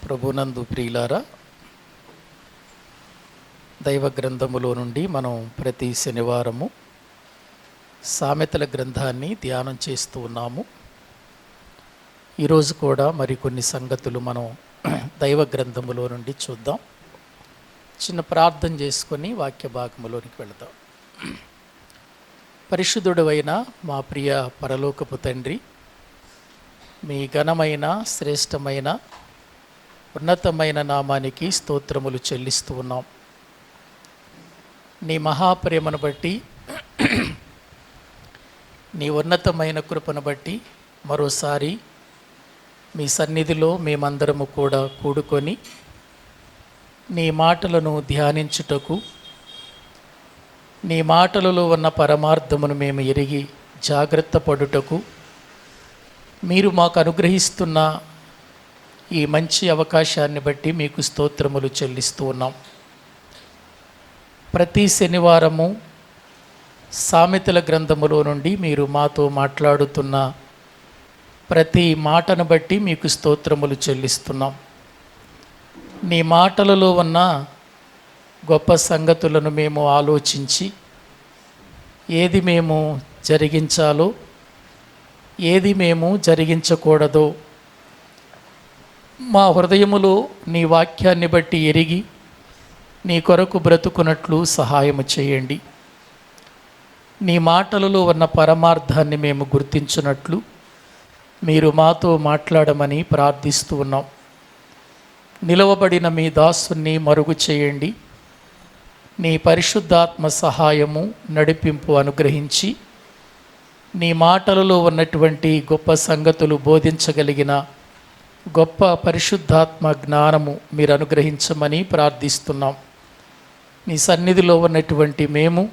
ప్రభునందు ప్రియులారా, దైవ గ్రంథములో నుండి మనం ప్రతి శనివారము సామెతల గ్రంథాన్ని ధ్యానం చేస్తూ ఉన్నాము. ఈరోజు కూడా మరికొన్ని సంగతులు మనం దైవ గ్రంథములో నుండి చూద్దాం. చిన్న ప్రార్థన చేసుకొని వాక్య భాగములోనికి వెళదాం. పరిశుద్ధుడైన మా ప్రియ పరలోకపు తండ్రి, మీ ఘనమైన శ్రేష్టమైన ఉన్నతమైన నామానికి స్తోత్రములు చెల్లిస్తూ ఉన్నాం. నీ మహాప్రేమను బట్టి, నీ ఉన్నతమైన కృపను బట్టి మరోసారి మీ సన్నిధిలో మేమందరము కూడా కూడుకొని నీ మాటలను ధ్యానించుటకు, నీ మాటలలో ఉన్న పరమార్థమును మేము ఎరిగి జాగ్రత్త పడుటకు మీరు మాకు అనుగ్రహిస్తున్న ఈ మంచి అవకాశాన్ని బట్టి మీకు స్తోత్రములు చెల్లిస్తూ ఉన్నాం. ప్రతి శనివారము సామెతల గ్రంథములో నుండి మీరు మాతో మాట్లాడుతున్న ప్రతి మాటను బట్టి మీకు స్తోత్రములు చెల్లిస్తున్నాం. నీ మాటలలో ఉన్న గొప్ప సంగతులను మేము ఆలోచించి ఏది మేము జరిగించాలో, ఏది మేము జరిగించకూడదో మా హృదయములో నీ వాక్యాన్ని బట్టి ఎరిగి నీ కొరకు బ్రతుకున్నట్లు సహాయము చేయండి. నీ మాటలలో ఉన్న పరమార్థాన్ని మేము గుర్తించున్నట్లు మీరు మాతో మాట్లాడమని ప్రార్థిస్తూ ఉన్నాం. నిలవబడిన మీ దాసుని మరుగు చేయండి. నీ పరిశుద్ధాత్మ సహాయము, నడిపింపు అనుగ్రహించి నీ మాటలలో ఉన్నటువంటి గొప్ప సంగతులు బోధించగలిగిన గొప్ప పరిశుద్ధాత్మ జ్ఞానము మీరు అనుగ్రహించమని ప్రార్థిస్తున్నాం. మీ సన్నిధిలో ఉన్నటువంటి మేము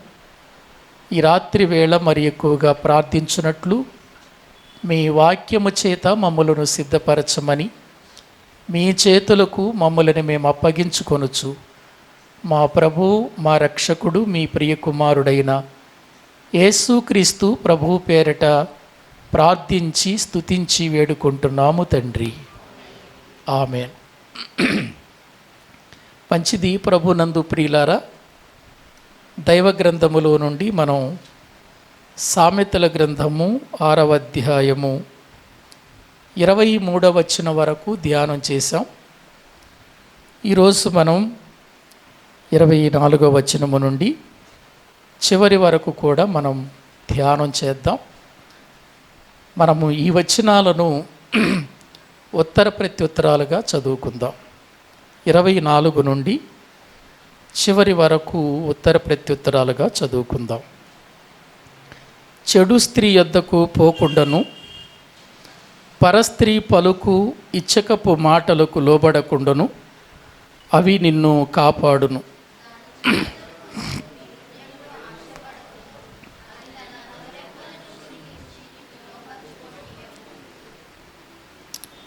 ఈ రాత్రి వేళ మరి ఎక్కువగా ప్రార్థించినట్లు మీ వాక్యము చేత మమ్మలను సిద్ధపరచమని మీ చేతులకు మమ్మల్ని మేము అప్పగించుకొనుచు మా ప్రభువు, మా రక్షకుడు, మీ ప్రియకుమారుడైన యేసుక్రీస్తు ప్రభువు పేరట ప్రార్థించి స్తుతించి వేడుకుంటున్నాము తండ్రి. ఆమేన్. మంచిది. ప్రభునందు ప్రియులారా, దైవ గ్రంథములో నుండి మనం సామెతల గ్రంథము 6వ అధ్యాయము 23వ వచనం వరకు ధ్యానం చేశాం. ఈరోజు మనం 24వ వచనము నుండి చివరి వరకు కూడా మనం ధ్యానం చేద్దాం. మనము ఈ వచనాలను ఉత్తర ప్రత్యుత్తరాలుగా చదువుకుందాం. 24 నుండి చివరి వరకు ఉత్తర ప్రత్యుత్తరాలుగా చదువుకుందాం. చెడు స్త్రీ యొద్దకు పోకుండాను, పరస్త్రీ పలుకు ఇచ్చకపు మాటలకు లోబడకుండాను అవి నిన్ను కాపాడును.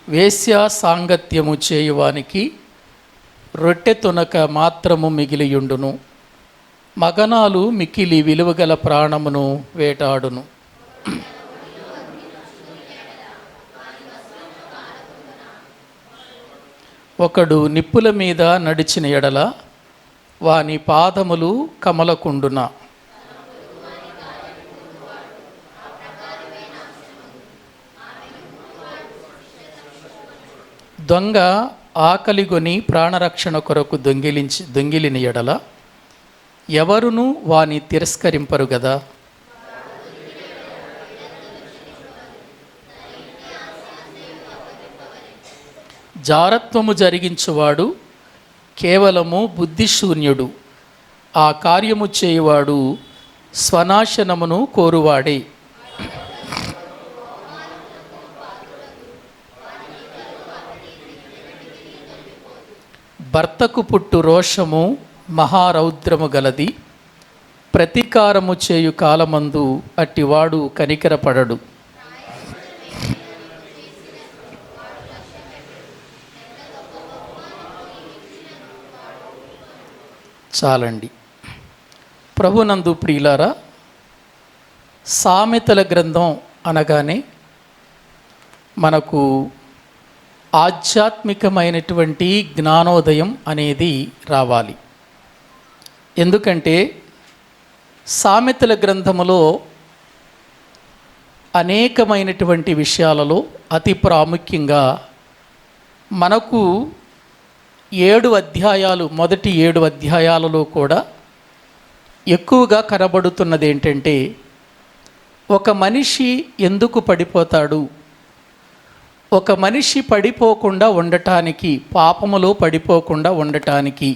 వేశ్య సాంగత్యము చేయువానికి రొట్టె తొనక మాత్రము మిగిలియుండును, మగనాలు మిక్కిలి విలువగల ప్రాణమును వేటాడును. ఒకడు నిప్పుల మీద నడిచిన ఎడల వాని పాదములు కమలకుండున. దొంగ ఆకలిగొని ప్రాణరక్షణ కొరకు దొంగిలిన ఎడల ఎవరును వాని తిరస్కరింపరు గదా. జారత్వము జరిగించువాడు కేవలము బుద్ధిశూన్యుడు, ఆ కార్యము చేయువాడు స్వనాశనమును కోరువాడే. భర్తకు పుట్టు రోషము మహారౌద్రము గలది, ప్రతీకారము చేయు కాలమందు అట్టివాడు కనికరపడడు. చాలండి. ప్రభునందు ప్రియులారా, సామెతల గ్రంథం అనగానే మనకు ఆధ్యాత్మికమైనటువంటి జ్ఞానోదయం అనేది రావాలి. ఎందుకంటే సామెతల గ్రంథములో అనేకమైనటువంటి విషయాలలో అతి ప్రాముఖ్యంగా మనకు 7 అధ్యాయాలు, మొదటి 7 అధ్యాయాలలో కూడా ఎక్కువగా కనబడుతున్నది ఏంటంటే, ఒక మనిషి ఎందుకు పడిపోతాడు, ఒక మనిషి పడిపోకుండా ఉండటానికి, పాపములో పడిపోకుండా ఉండటానికి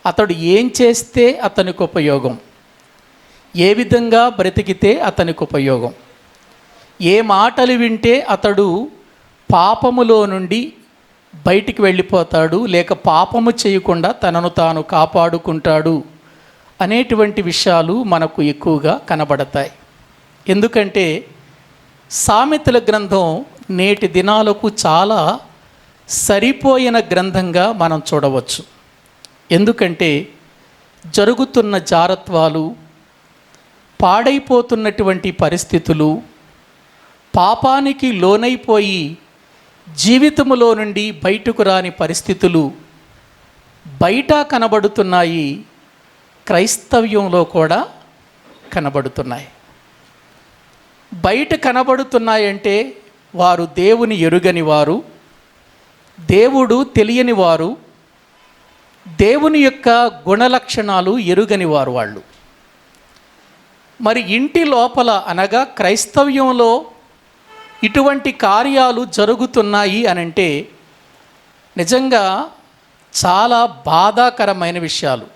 అతడు ఏం చేస్తే అతనికి ఉపయోగం, ఏ విధంగా బ్రతికితే అతనికి ఉపయోగం, ఏ మాటలు వింటే అతడు పాపములో నుండి బయటికి వెళ్ళిపోతాడు, లేక పాపము చేయకుండా తనను తాను కాపాడుకుంటాడు అనేటువంటి విషయాలు మనకు ఎక్కువగా కనబడతాయి. ఎందుకంటే సామెతల గ్రంథం నేటి దినాలకు చాలా సరిపోయిన గ్రంథంగా మనం చూడవచ్చు. ఎందుకంటే జరుగుతున్న జారత్వాలు, పాడైపోతున్నటువంటి పరిస్థితులు, పాపానికి లోనైపోయి జీవితములో నుండి బయటకు రాని పరిస్థితులు బయట కనబడుతున్నాయి, క్రైస్తవ్యంలో కూడా కనబడుతున్నాయి. బయట కనబడుతున్నాయంటే వారు దేవుని ఎరుగని వారు, దేవుడు తెలియని వారు, దేవుని యొక్క గుణలక్షణాలు ఎరుగని వారు వాళ్ళు. మరి ఇంటి లోపల అనగా క్రైస్తవ్యంలో ఇటువంటి కార్యాలు జరుగుతున్నాయి అనంటే నిజంగా చాలా బాధాకరమైన విషయాలు.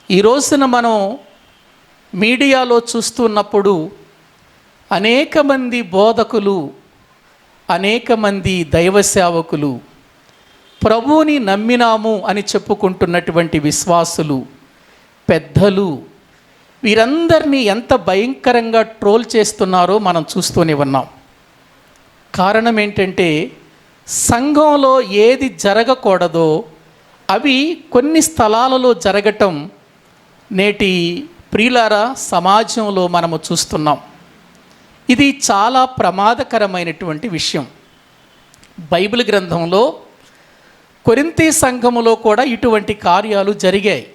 ఈ రోజున మనం మీడియాలో చూస్తున్నప్పుడు అనేక మంది బోధకులు, అనేక మంది దైవ సేవకులు, ప్రభువుని నమ్మినాము అని చెప్పుకుంటున్నటువంటి విశ్వాసులు, పెద్దలు, వీరందరినీ ఎంత భయంకరంగా ట్రోల్ చేస్తున్నారో మనం చూస్తూనే ఉన్నాం. కారణం ఏంటంటే సంఘంలో ఏది జరగకూడదో అవి కొన్ని స్థలాలలో జరగటం నేటి ప్రియులారా సమాజంలో మనము చూస్తున్నాం. ఇది చాలా ప్రమాదకరమైనటువంటి విషయం. బైబిల్ గ్రంథంలో కొరింథీ సంఘములో కూడా ఇటువంటి కార్యాలు జరిగాయి,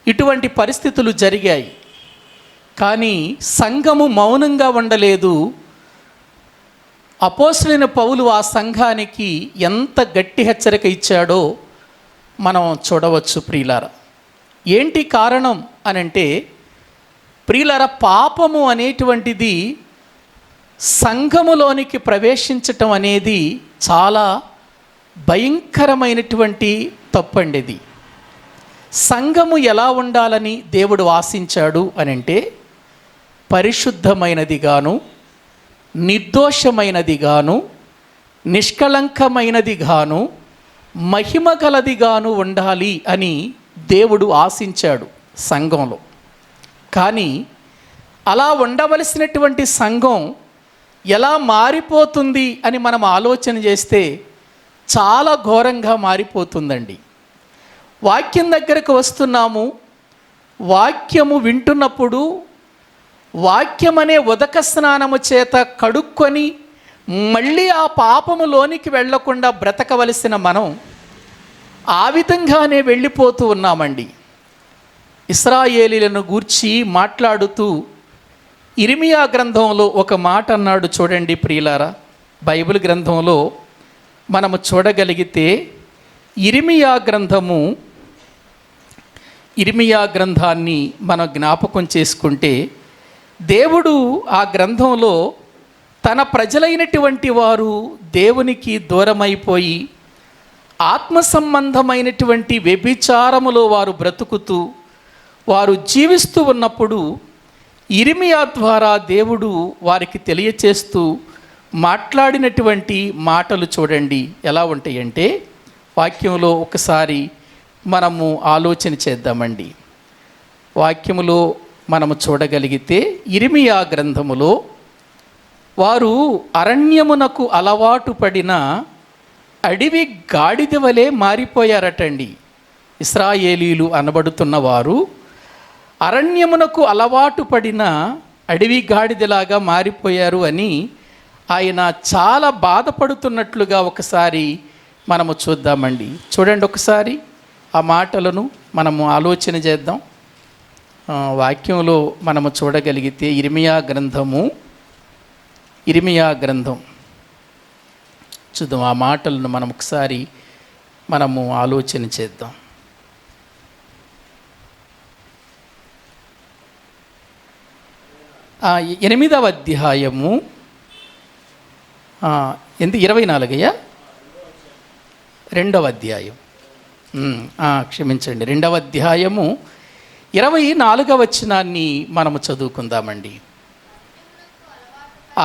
ఇటువంటి పరిస్థితులు జరిగాయి. కానీ సంఘము మౌనంగా ఉండలేదు. అపోస్తలుడైన పౌలు ఆ సంఘానికి ఎంత గట్టి హెచ్చరిక ఇచ్చాడో మనం చూడవచ్చు ప్రియులారా. ఏంటి కారణం అనంటే ప్రియులారా, పాపము అనేటువంటిది సంఘములోనికి ప్రవేశించటం అనేది చాలా భయంకరమైనటువంటి తప్పండి. ఇది సంఘము ఎలా ఉండాలని దేవుడు ఆశించాడు అనంటే పరిశుద్ధమైనదిగాను, నిర్దోషమైనదిగాను, నిష్కళంకమైనదిగాను, మహిమగలదిగాను ఉండాలి అని దేవుడు ఆశించాడు సంఘంలో. కానీ అలా ఉండవలసినటువంటి సంఘం ఎలా మారిపోతుంది అని మనం ఆలోచన చేస్తే చాలా ఘోరంగా మారిపోతుందండి. వాక్యం దగ్గరకు వస్తున్నాము, వాక్యము వింటున్నప్పుడు వాక్యం అనే ఉదక స్నానము చేత కడుక్కొని మళ్ళీ ఆ పాపములోనికి వెళ్లకుండా బ్రతకవలసిన మనం ఆ విధంగానే వెళ్ళిపోతూ ఉన్నామండి. ఇశ్రాయేలీలను గూర్చి మాట్లాడుతూ ఇర్మియా గ్రంథంలో ఒక మాట అన్నాడు చూడండి ప్రియులారా. బైబిల్ గ్రంథంలో మనము చూడగలిగితే ఇర్మియా గ్రంథాన్ని మనం జ్ఞాపకం చేసుకుంటే దేవుడు ఆ గ్రంథంలో తన ప్రజలైనటువంటి వారు దేవునికి దూరమైపోయి ఆత్మ సంబంధమైనటువంటి వ్యభిచారములో వారు బ్రతుకుతూ వారు జీవిస్తూ ఉన్నప్పుడు ఇర్మియా ద్వారా దేవుడు వారికి తెలియచేస్తూ మాట్లాడినటువంటి మాటలు చూడండి ఎలా ఉంటాయంటే, వాక్యంలో ఒకసారి మనము ఆలోచన చేద్దామండి. వాక్యములో మనము చూడగలిగితే ఇర్మియా గ్రంథములో వారు అరణ్యమునకు అలవాటు పడిన అడవి గాడిద వలె మారిపోయారటండి. ఇశ్రాయేలీలు అనబడుతున్న వారు అరణ్యమునకు అలవాటు పడిన అడవి గాడిదలాగా మారిపోయారు అని ఆయన చాలా బాధపడుతున్నట్లుగా ఒకసారి మనము చూద్దామండి. చూడండి ఒకసారి ఆ మాటలను మనము ఆలోచన చేద్దాం. వాక్యంలో మనము చూడగలిగితే ఇర్మియా గ్రంథం చూద్దాం. ఆ మాటలను మనం ఒకసారి మనము ఆలోచన చేద్దాం. ఎనిమిదవ అధ్యాయము 24 రెండవ అధ్యాయం, క్షమించండి, 2వ అధ్యాయము 24వ వచనాన్ని మనము చదువుకుందామండి.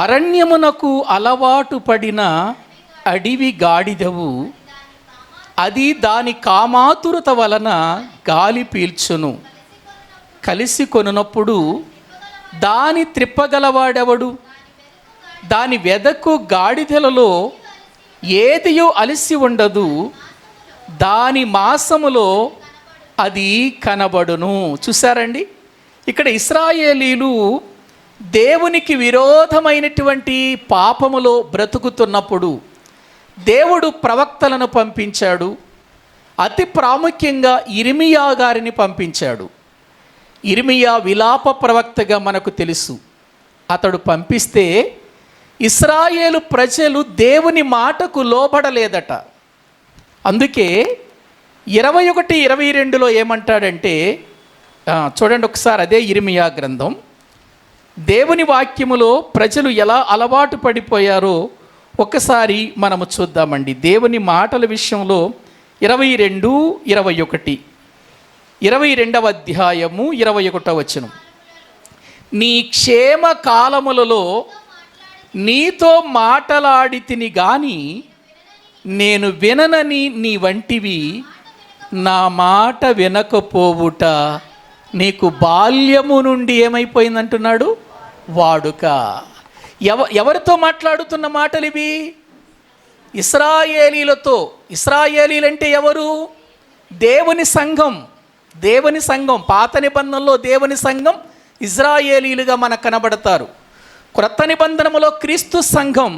అరణ్యమునకు అలవాటు పడిన అడవి గాడిదవు, అది దాని కామాతురత వలన గాలి పీల్చును. కలిసి కొనున్నప్పుడు దాని త్రిప్పగలవాడెవడు? దాని వెదకు గాడిదలలో ఏదియో అలసి ఉండదు, దాని మాసములో అది కనబడును. చూసారండి, ఇక్కడ ఇశ్రాయేలీలు దేవునికి విరోధమైనటువంటి పాపములో బ్రతుకుతున్నప్పుడు దేవుడు ప్రవక్తలను పంపించాడు. అతి ప్రాముఖ్యంగా ఇర్మియా గారిని పంపించాడు. ఇర్మియా విలాప ప్రవక్తగా మనకు తెలుసు. అతడు పంపిస్తే ఇశ్రాయేలు ప్రజలు దేవుని మాటకు లోబడలేదట. అందుకే 21:22 ఏమంటాడంటే, చూడండి ఒకసారి, అదే ఇర్మియా గ్రంథం. దేవుని వాక్యములో ప్రజలు ఎలా అలవాటు పడిపోయారో ఒకసారి మనము చూద్దామండి. దేవుని మాటల విషయంలో 22:21, 22వ అధ్యాయము 21వ వచనం. నీ క్షేమ కాలములలో నీతో మాటలాడితిని గాని నేను విననని నీ వంటివి, నా మాట వినకపోవుట నీకు బాల్యము నుండి ఏమైపోయిందంటున్నాడు, వాడుక. ఎవరితో మాట్లాడుతున్న మాటలు ఇవి? ఇశ్రాయేలీలతో. ఇశ్రాయేలీలంటే ఎవరు? దేవుని సంఘం. పాత నిబంధనలో దేవుని సంఘం ఇశ్రాయేలీలుగా మనకు కనబడతారు. క్రొత్త నిబంధనములో క్రీస్తు సంఘం,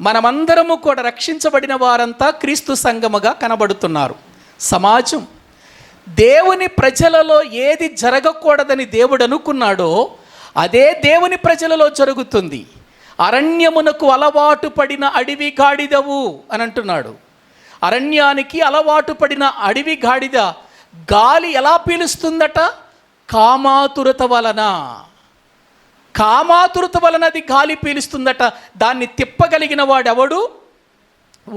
మనమందరము కూడా రక్షించబడిన వారంతా క్రీస్తు సంఘముగా కనబడుతున్నారు. సమాజం. దేవుని ప్రజలలో ఏది జరగకూడదని దేవుడు అనుకున్నాడో అదే దేవుని ప్రజలలో జరుగుతుంది. అరణ్యమునకు అలవాటు పడిన అడవి గాడిదవు అని అంటున్నాడు. అరణ్యానికి అలవాటు పడిన అడవి గాడిద గాలి ఎలా పీలుస్తుందట? కామాతురత వలన అది గాలి పీలుస్తుందట. దాన్ని తిప్పగలిగిన వాడెవడు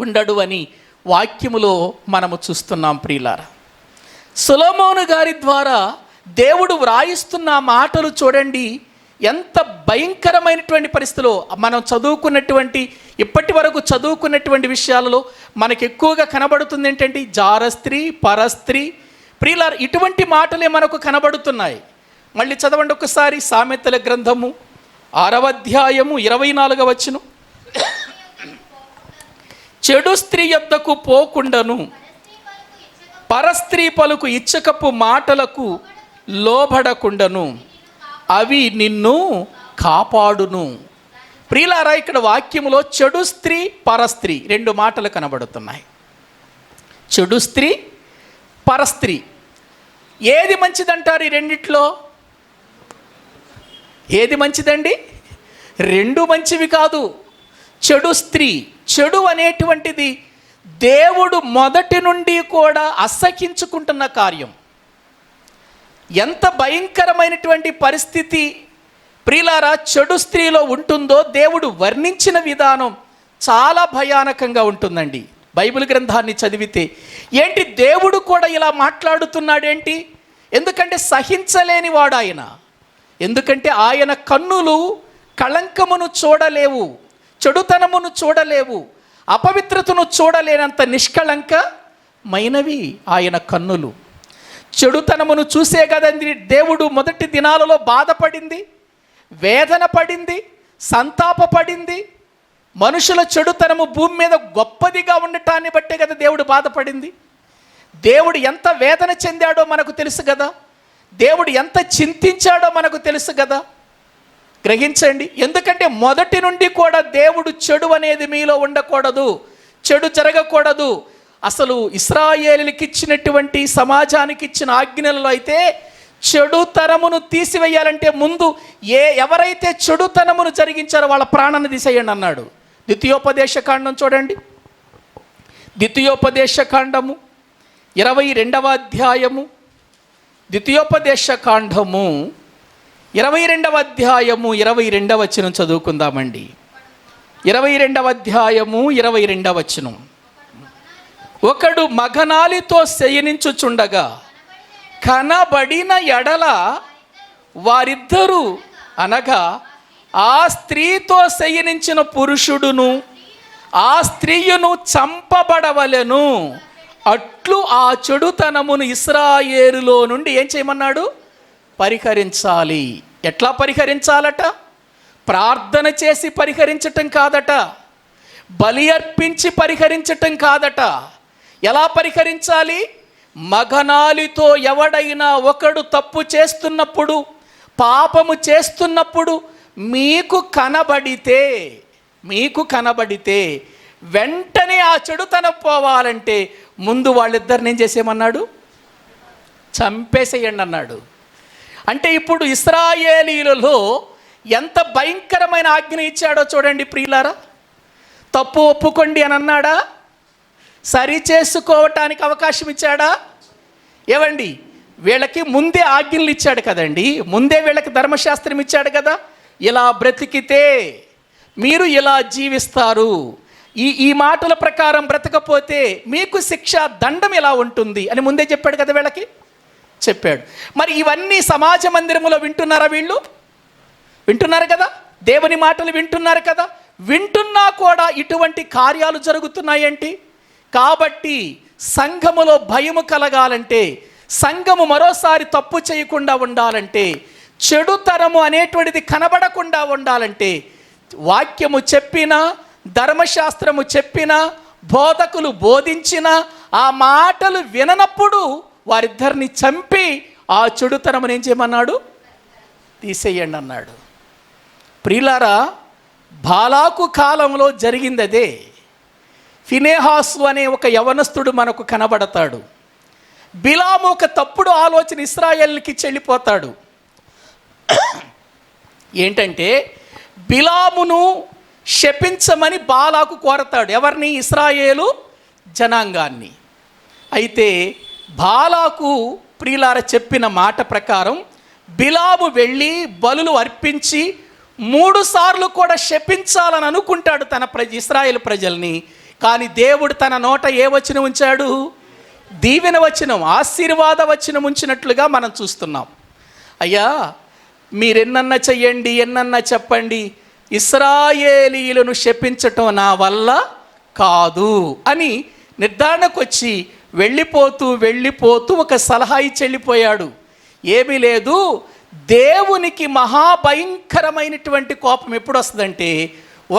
ఉండడు అని వాక్యములో మనము చూస్తున్నాం. ప్రియులారా, సొలొమోను గారి ద్వారా దేవుడు వ్రాయిస్తున్న మాటలు చూడండి, ఎంత భయంకరమైనటువంటి పరిస్థితిలో మనం చదువుకున్నటువంటి, ఇప్పటి వరకు చదువుకున్నటువంటి విషయాలలో మనకు ఎక్కువగా కనబడుతుంది ఏంటంటే జారస్త్రీ, పరస్త్రీ. ప్రియులారా, ఇటువంటి మాటలే మనకు కనబడుతున్నాయి. మళ్ళీ చదవండి ఒకసారి, సామెతల గ్రంథము 6వ అధ్యాయము 24వ వచనం. చెడు స్త్రీ యొద్దకు పోకుండాను, పరస్త్రీ పలుకు ఇచ్చకపు మాటలకు లోబడకుండాను అవి నిన్ను కాపాడును. ప్రియులారా, ఇక్కడ వాక్యములో చెడు స్త్రీ, పరస్త్రీ 2 మాటలు కనబడుతున్నాయి. చెడు స్త్రీ, పరస్త్రీ. ఏది మంచిదంటారు? ఈ రెండిట్లో ఏది మంచిదండి? 2 మంచివి కాదు. చెడు స్త్రీ, చెడు అనేటువంటిది దేవుడు మొదటి నుండి కూడా అసహ్యించుకుంటున్న కార్యం. ఎంత భయంకరమైనటువంటి పరిస్థితి ప్రియులారా చెడు స్త్రీలో ఉంటుందో దేవుడు వర్ణించిన విధానం చాలా భయానకంగా ఉంటుందండి. బైబిల్ గ్రంథాన్ని చదివితే ఏంటి దేవుడు కూడా ఇలా మాట్లాడుతున్నాడేంటి? ఎందుకంటే సహించలేని వాడు ఆయన. ఎందుకంటే ఆయన కన్నులు కళంకమును చూడలేవు, చెడుతనమును చూడలేవు, అపవిత్రతను చూడలేనంత నిష్కళంకమైనవి ఆయన కన్నులు. చెడుతనమును చూసే కదండి దేవుడు మొదటి దినాలలో బాధపడింది, వేదన పడింది, సంతాపపడింది. మనుషుల చెడుతనము భూమి మీద గొప్పదిగా ఉండటాన్ని బట్టే కదా దేవుడు బాధపడింది. దేవుడు ఎంత వేదన చెందాడో మనకు తెలుసు కదా, దేవుడు ఎంత చింతించాడో మనకు తెలుసు కదా. గ్రహించండి. ఎందుకంటే మొదటి నుండి కూడా దేవుడు చెడు అనేది మీలో ఉండకూడదు, చెడు జరగకూడదు. అసలు ఇశ్రాయేలుకి ఇచ్చినటువంటి సమాజానికి ఇచ్చిన ఆజ్ఞలలో అయితే చెడు తరమును తీసివేయాలంటే ముందు ఎవరైతే చెడుతనమును జరిగించారో వాళ్ళ ప్రాణాన్ని తీసేయండి అన్నాడు. ద్వితీయోపదేశ కాండం చూడండి, ద్వితీయోపదేశ కాండము 22వ అధ్యాయము, ద్వితీయోపదేశ కాండము 22వ అధ్యాయము 22వ వచనం చదువుకుందామండి. 22వ అధ్యాయము 22వ వచనం. ఒకడు మగనాలితో శయనించుచుండగా కనబడిన ఎడల వారిద్దరూ అనగా ఆ స్త్రీతో శయనించిన పురుషుడును ఆ స్త్రీయును చంపబడవలెను. అట్లు ఆ చెడుతనమును ఇశ్రాయేలులో నుండి ఏం చేయమన్నాడు? పరిహరించాలి. ఎట్లా పరిహరించాలట? ప్రార్థన చేసి పరిహరించటం కాదట, బలి అర్పించి పరిహరించటం కాదట. ఎలా పరిహరించాలి? మగనాలితో ఎవడైనా ఒకడు తప్పు చేస్తున్నప్పుడు, పాపము చేస్తున్నప్పుడు మీకు కనబడితే వెంటనే ఆ చెడుతనం పోవాలంటే ముందు వాళ్ళిద్దరిని ఏం చేసేయమన్నాడు? చంపేసేయండి అన్నాడు. అంటే ఇప్పుడు ఇశ్రాయేలీలలో ఎంత భయంకరమైన ఆజ్ఞ ఇచ్చాడో చూడండి ప్రియులారా. తప్పు ఒప్పుకోండి అని అన్నాడా? సరి చేసుకోవటానికి అవకాశం ఇచ్చాడా? ఏవండి, వీళ్ళకి ముందే ఆజ్ఞలు ఇచ్చాడు కదండి, ముందే వీళ్ళకి ధర్మశాస్త్రం ఇచ్చాడు కదా. ఇలా బ్రతికితే మీరు ఇలా జీవిస్తారు, ఈ మాటల ప్రకారం బ్రతకపోతే మీకు శిక్ష దండం ఇలా ఉంటుంది అని ముందే చెప్పాడు కదా, వీళ్ళకి చెప్పాడు. మరి ఇవన్నీ సమాజ మందిరములో వింటున్నారా? వీళ్ళు వింటున్నారు కదా, దేవుని మాటలు వింటున్నారు కదా. వింటున్నా కూడా ఇటువంటి కార్యాలు జరుగుతున్నాయేంటి? కాబట్టి సంఘములో భయము కలగాలంటే, సంఘము మరోసారి తప్పు చేయకుండా ఉండాలంటే, చెడుతరము అనేటువంటిది కనబడకుండా ఉండాలంటే, వాక్యము చెప్పినా, ధర్మశాస్త్రము చెప్పినా, బోధకులు బోధించినా ఆ మాటలు విననప్పుడు వారిద్దరిని చంపి ఆ చెడుతనమును ఏం చేయమన్నాడు? తీసేయండి అన్నాడు. ప్రియులారా, బాలాకు కాలంలో జరిగింది అదే. ఫినెహాసు అనే ఒక యవనస్తుడు మనకు కనబడతాడు. బిలాము ఒక తప్పుడు ఆలోచన ఇశ్రాయేలుకి చెల్లిపోతాడు. ఏంటంటే బిలామును శపించమని బాలాకు కోరతాడు. ఎవరిని? ఇశ్రాయేలు జనాంగాన్ని. అయితే బాలాకు ప్రియులార చెప్పిన మాట ప్రకారం బిలాము వెళ్ళి బలులు అర్పించి 3 సార్లు కూడా శపించాలని అనుకుంటాడు తన ఇశ్రాయేలు ప్రజల్ని. కానీ దేవుడు తన నోట ఏ వచనం ఉంచాడు? దీవెన వచనం, ఆశీర్వాద వచనం ఉంచినట్లుగా మనం చూస్తున్నాం. అయ్యా, మీరెన్నన్నా చెయ్యండి, ఎన్నన్నా చెప్పండి, ఇశ్రాయేలీయులను శపించటం నా వల్ల కాదు అని నిర్ధారణకు వచ్చి వెళ్ళిపోతూ ఒక సలహా ఇచ్చి వెళ్ళిపోయాడు. ఏమీ లేదు, దేవునికి మహాభయంకరమైనటువంటి కోపం ఎప్పుడు వస్తుందంటే,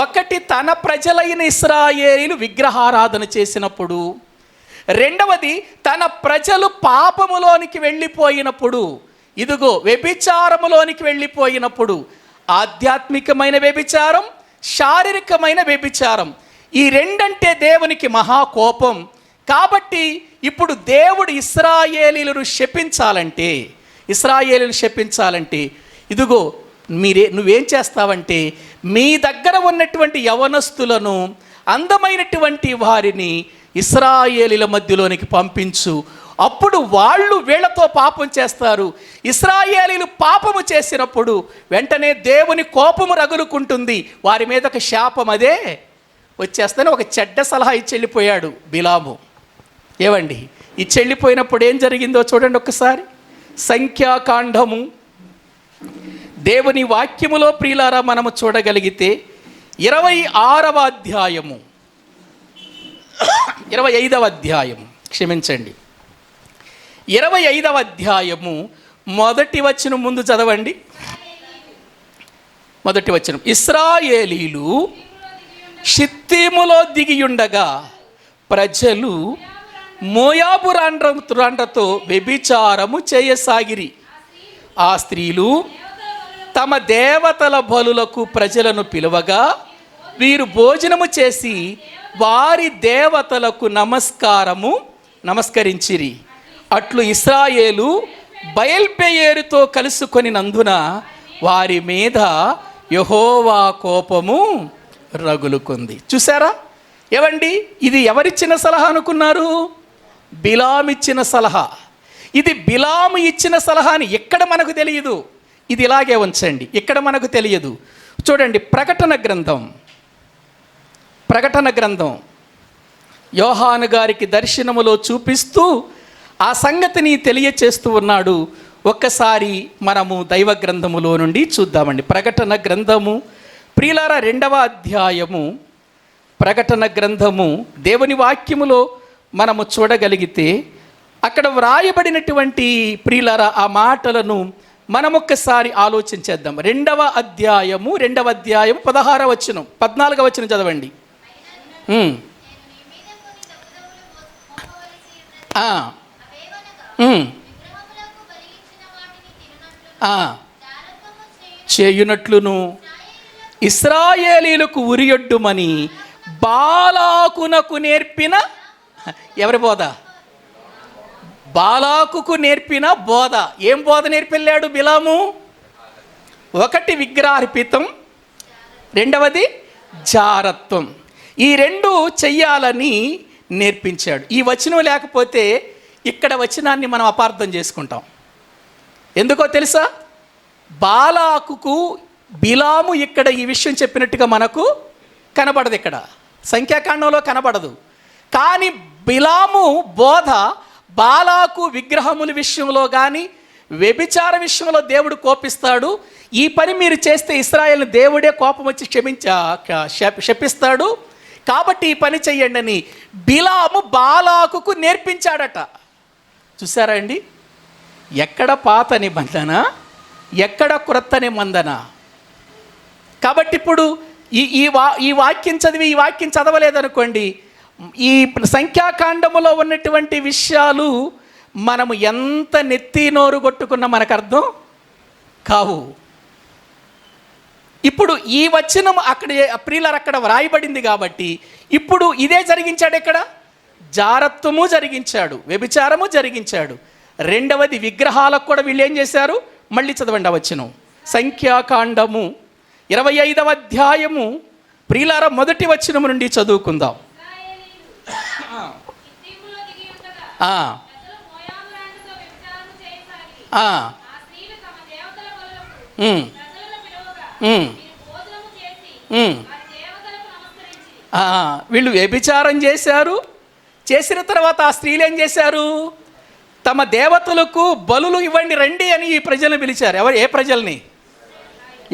ఒకటి తన ప్రజలైన ఇశ్రాయేలీయులు విగ్రహారాధన చేసినప్పుడు, రెండవది తన ప్రజలు పాపములోనికి వెళ్ళిపోయినప్పుడు, ఇదిగో వ్యభిచారములోనికి వెళ్ళిపోయినప్పుడు. ఆధ్యాత్మికమైన వ్యభిచారం, శారీరకమైన వ్యభిచారం, ఈ రెండంటే దేవునికి మహాకోపం. కాబట్టి ఇప్పుడు దేవుడు ఇశ్రాయేలీయులను శపించాలంటే ఇదిగో నువ్వేం చేస్తావంటే, మీ దగ్గర ఉన్నటువంటి యవనస్తులను, అందమైనటువంటి వారిని ఇశ్రాయేలీయుల మధ్యలోనికి పంపించు. అప్పుడు వాళ్ళు వీళ్ళతో పాపం చేస్తారు. ఇశ్రాయేలీయులు పాపము చేసినప్పుడు వెంటనే దేవుని కోపము రగులుకుంటుంది, వారి మీద ఒక శాపం అదే వచ్చేస్తేనే ఒక చెడ్డ సలహా ఇచ్చి వెళ్ళిపోయాడు బిలాము. ఏవండి, ఇచ్చి వెళ్ళిపోయినప్పుడు ఏం జరిగిందో చూడండి ఒకసారి. సంఖ్యాకాండము దేవుని వాక్యములో ప్రియులారా మనము చూడగలిగితే 26వ అధ్యాయము 25వ అధ్యాయము 25వ అధ్యాయము మొదటి వచనం ముందు చదవండి. మొదటి వచనం, ఇశ్రాయేలీలు షిత్తీములో దిగియుండగా ప్రజలు మోయాబు రాండ్రతో వ్యభిచారము చేయసాగిరి. ఆ స్త్రీలు తమ దేవతల బలులకు ప్రజలను పిలువగా వీరు భోజనము చేసి వారి దేవతలకు నమస్కరించిరి. అట్లు ఇశ్రాయేలు బయల్పెయేరుతో కలుసుకొనినందున వారి మీద యెహోవా కోపము రగులుకుంది. చూసారా ఏవండి, ఇది ఎవరిచ్చిన సలహా అనుకున్నారు? బిలాము ఇచ్చిన సలహా. ఇది బిలాము ఇచ్చిన సలహా అని ఎక్కడ మనకు తెలియదు. ఇది ఇలాగే ఉంచండి, ఇక్కడ మనకు తెలియదు. చూడండి, ప్రకటన గ్రంథం యోహాను గారికి దర్శనములో చూపిస్తూ ఆ సంగతిని తెలియచేస్తూ ఉన్నాడు. ఒక్కసారి మనము దైవ గ్రంథములో నుండి చూద్దామండి. ప్రకటన గ్రంథము ప్రియులారా 2వ అధ్యాయము. ప్రకటన గ్రంథము దేవుని వాక్యములో మనము చూడగలిగితే అక్కడ వ్రాయబడినటువంటి ప్రియులారా ఆ మాటలను మనమొక్కసారి ఆలోచించేద్దాం. 2వ అధ్యాయము 16వ వచనం 14వ వచనం చదవండి. చేయునట్లును ఇశ్రాయేలీలకు ఉరియొడ్డుమని బాలాకునకు నేర్పిన ఎవరి బోధ? బాలాకుకు నేర్పిన బోధ. ఏం బోధ నేర్పెళ్ళాడు బిలాము? ఒకటి విగ్రహార్పితం, రెండవది జారత్వం. ఈ రెండు చెయ్యాలని నేర్పించాడు. ఈ వచనం లేకపోతే ఇక్కడ వచనాన్ని మనం అపార్థం చేసుకుంటాం. ఎందుకో తెలుసా? బాలాకుకు బిలాము ఇక్కడ ఈ విషయం చెప్పినట్టుగా మనకు కనబడదు. ఇక్కడ సంఖ్యాకాండంలో కనబడదు. కానీ బిలాము బోధ బాలాకు విగ్రహముల విషయంలో కానీ వ్యభిచార విషయంలో దేవుడు కోపిస్తాడు. ఈ పని మీరు చేస్తే ఇశ్రాయేలును దేవుడే కోపం వచ్చి శపిస్తాడు, కాబట్టి ఈ పని చెయ్యండి అని బిలాము బాలాకుకు నేర్పించాడట. చూసారా అండి, ఎక్కడ పాత నిబంధన, ఎక్కడ క్రొత్త నిబంధన. కాబట్టి ఇప్పుడు ఈ వాక్యం చదివి ఈ వాక్యం చదవలేదనుకోండి, ఈ సంఖ్యాకాండములో ఉన్నటువంటి విషయాలు మనము ఎంత నెత్తి నోరు కొట్టుకున్నా మనకు అర్థం కావు. ఇప్పుడు ఈ వచనం అక్కడ వ్రాయబడింది కాబట్టి ఇప్పుడు ఇదే జరిగించాడు. ఎక్కడ జారత్వము జరిగించాడు, వ్యభిచారము జరిగించాడు. రెండవది విగ్రహాలకు కూడా వీళ్ళు ఏం చేశారు? మళ్ళీ చదవండి ఆ వచనం. సంఖ్యాకాండము 25వ అధ్యాయము ప్రియులారా మొదటి వచనము నుండి చదువుకుందాం. వీళ్ళు వ్యభిచారం చేశారు. చేసిన తర్వాత ఆ స్త్రీలు ఏం చేశారు? తమ దేవతలకు బలులు ఇవ్వండి రండి అని ఈ ప్రజలను పిలిచారు. ఏ ప్రజల్ని?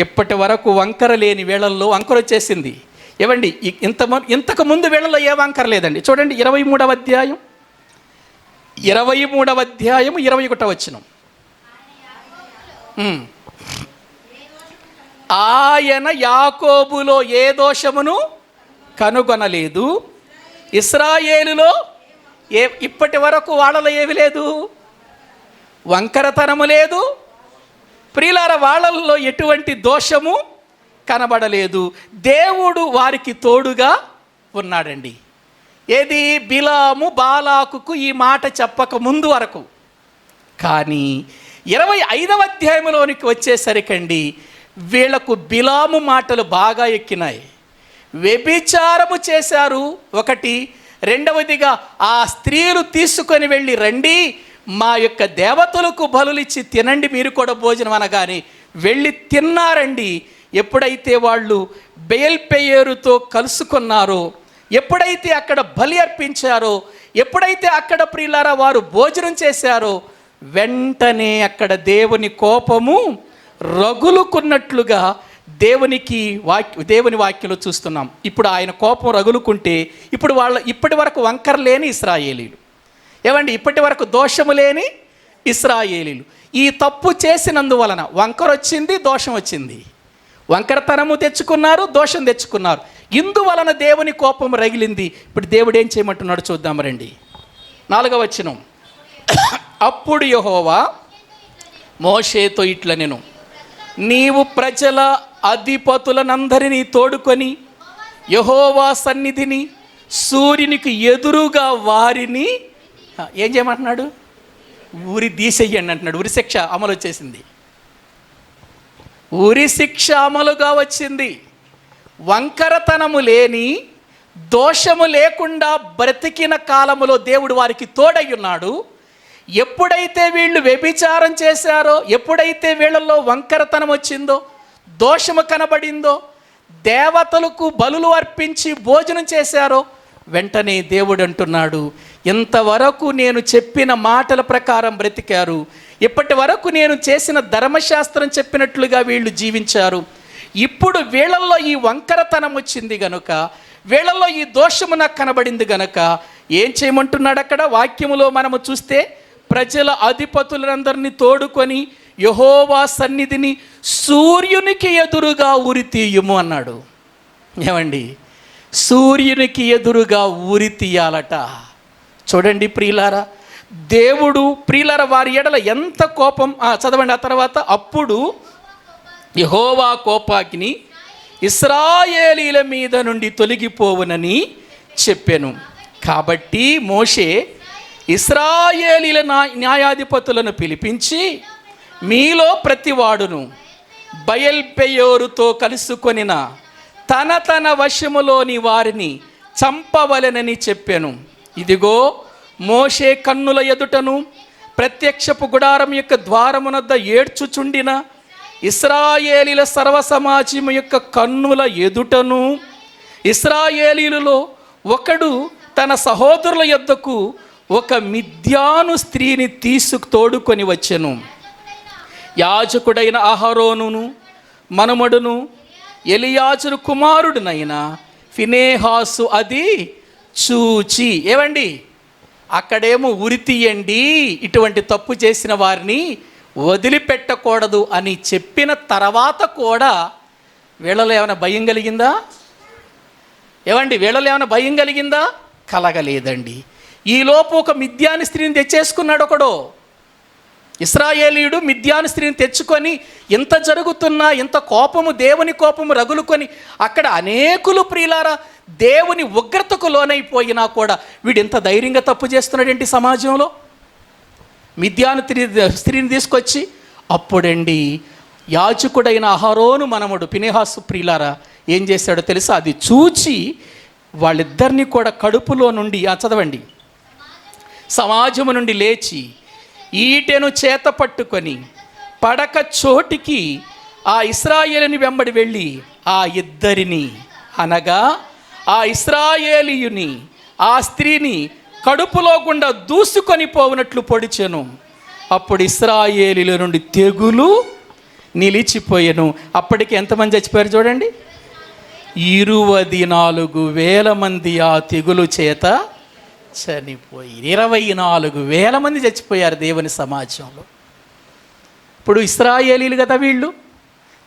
ఇప్పటి వరకు వంకర లేని వేళల్లో వంకర వచ్చేసింది. ఏవండి, ఇంతకు ముందు వేళల్లో ఏ వంకర లేదండి. చూడండి 23వ అధ్యాయం 21వ వచనం. ఆయన యాకోబులో ఏ దోషమును కనుగొనలేదు, ఇశ్రాయేలులో ఇప్పటి వరకు వాళ్ళలో ఏమి లేదు, వంకరతనము లేదు. ప్రియులార వాళ్ళల్లో ఎటువంటి దోషము కనబడలేదు. దేవుడు వారికి తోడుగా ఉన్నాడండి. ఏది? బిలాము బాలాకుకు ఈ మాట చెప్పక ముందు వరకు. కానీ 25వ అధ్యాయంలోనికి వచ్చేసరికండి వీళ్లకు బిలాము మాటలు బాగా ఎక్కినాయి. వ్యభిచారము చేశారు ఒకటి, రెండవదిగా ఆ స్త్రీలు తీసుకొని వెళ్ళి రండి మా యొక్క దేవతలకు బలులిచ్చి తినండి మీరు కూడా భోజనం అనగానే వెళ్ళి తిన్నారండి. ఎప్పుడైతే వాళ్ళు బయల్పెయేరుతో కలుసుకున్నారో, ఎప్పుడైతే అక్కడ బలి అర్పించారో, ఎప్పుడైతే అక్కడ ప్రియులారా వారు భోజనం చేశారో, వెంటనే అక్కడ దేవుని కోపము రగులుకున్నట్లుగా దేవుని వాక్యంలో చూస్తున్నాం. ఇప్పుడు ఆయన కోపం రగులుకుంటే ఇప్పుడు ఇప్పటి వరకు వంకర లేని ఇశ్రాయేలీలు, ఏమండి, ఇప్పటి వరకు దోషము లేని ఇశ్రాయేలీలు ఈ తప్పు చేసినందువలన వంకర వచ్చింది, దోషం వచ్చింది. వంకరతనము తెచ్చుకున్నారు, దోషం తెచ్చుకున్నారు. ఇందువలన దేవుని కోపం రగిలింది. ఇప్పుడు దేవుడు ఏం చేయమంటున్నాడు చూద్దాం రండి. 4వ వచనం. అప్పుడు యెహోవా మోషేతో ఇట్లా నేను నీవు ప్రజల అధిపతులనందరినీ తోడుకొని యెహోవా సన్నిధిని సూర్యునికి ఎదురుగా వారిని ఏం చేయమంటున్నాడు? ఉరి తీసేయండి అంటున్నాడు. ఉరి శిక్ష అమలు వచ్చేసింది. ఉరి శిక్ష అమలుగా వచ్చింది. వంకరతనము లేని, దోషము లేకుండా బ్రతికిన కాలములో దేవుడు వారికి తోడై ఉన్నాడు. ఎప్పుడైతే వీళ్ళు వ్యభిచారం చేశారో, ఎప్పుడైతే వీళ్ళల్లో వంకరతనం వచ్చిందో, దోషము కనబడిందో, దేవతలకు బలులు అర్పించి భోజనం చేశారో, వెంటనే దేవుడు అంటున్నాడు, ఇంతవరకు నేను చెప్పిన మాటల ప్రకారం బ్రతికారు, ఇప్పటి వరకు నేను చేసిన ధర్మశాస్త్రం చెప్పినట్లుగా వీళ్ళు జీవించారు. ఇప్పుడు వీళ్ళల్లో ఈ వంకరతనం వచ్చింది గనుక, వీళ్ళల్లో ఈ దోషము నాకు కనబడింది గనుక ఏం చేయమంటున్నాడు? అక్కడ వాక్యములో మనము చూస్తే, ప్రజల అధిపతులందరినీ తోడుకొని యెహోవా సన్నిధిని సూర్యునికి ఎదురుగా ఉరి తీయుము అన్నాడు. ఏమండి, సూర్యునికి ఎదురుగా ఉరి తీయాలట. చూడండి ప్రియులారా, దేవుడు ప్రియులారా వారి ఎడల ఎంత కోపం. చదవండి ఆ తర్వాత. అప్పుడు యెహోవా కోపాగ్ని ఇశ్రాయేలీల మీద నుండి తొలగిపోవునని చెప్పెను. కాబట్టి మోషే ఇశ్రాయేలీల న్యాయాధిపతులను పిలిపించి, మీలో ప్రతివాడును బయల్పెయోరుతో కలుసుకొనిన తన తన వశములోని వారిని చంపవలెనని చెప్పెను. ఇదిగో మోషే కన్నుల ఎదుటను ప్రత్యక్షపు గుడారం యొక్క ద్వారమునద్ద ఏడ్చుచుండిన ఇశ్రాయేలీల సర్వసమాజము యొక్క కన్నుల ఎదుటను ఇశ్రాయేలీలలో ఒకడు తన సహోదరుల యొద్దకు ఒక మిద్యాను స్త్రీని తోడుకొని వచ్చెను. యాజకుడైన అహరోనును మనుమడును ఎలియాజరు కుమారుడునైన ఫినేహాసు అది చూచి, ఏవండి అక్కడేమో ఉరి తీయండి, ఇటువంటి తప్పు చేసిన వారిని వదిలిపెట్టకూడదు అని చెప్పిన తర్వాత కూడా వీళ్ళలో ఏమైనా భయం కలిగిందా? ఏవండి, వీళ్ళలో ఏమైనా భయం కలిగిందా? కలగలేదండి. ఈలోపు ఒక మిద్యాని స్త్రీని తెచ్చేసుకున్నాడు ఒకడు. ఇశ్రాయేలీయుడు మిద్యాను స్త్రీని తెచ్చుకొని, ఇంత జరుగుతున్నా, ఇంత కోపము, దేవుని కోపము రగులుకొని అక్కడ అనేకులు ప్రియులారా దేవుని ఉగ్రతకు లోనైపోయినా కూడా వీడు ఎంత ధైర్యంగా తప్పు చేస్తున్నాడేంటి సమాజంలో? మిద్యాను స్త్రీని తీసుకొచ్చి, అప్పుడండి యాజకుడైన అహరోను మనముడు ఫినెహాసు ప్రియులారా ఏం చేశాడో తెలుసా? అది చూచి వాళ్ళిద్దరినీ కూడా కడుపులో నుండి, చదవండి, సమాజము నుండి లేచి ఈటెను చేత పట్టుకొని పడక చోటికి ఆ ఇశ్రాయేలుని వెంబడి వెళ్ళి ఆ ఇద్దరిని, అనగా ఆ ఇశ్రాయేలీయుని ఆ స్త్రీని కడుపులో గుండా దూసుకొని పోవునట్లు పొడిచెను. అప్పుడు ఇశ్రాయేలీల నుండి తెగులు నిలిచిపోయెను. అప్పటికి ఎంతమంది చచ్చిపోయారు చూడండి? 24,000 మంది ఆ తెగులు చేత చనిపోయి. 24,000 మంది చచ్చిపోయారు దేవుని సమాజంలో. ఇప్పుడు ఇశ్రాయేలీలు కదా వీళ్ళు,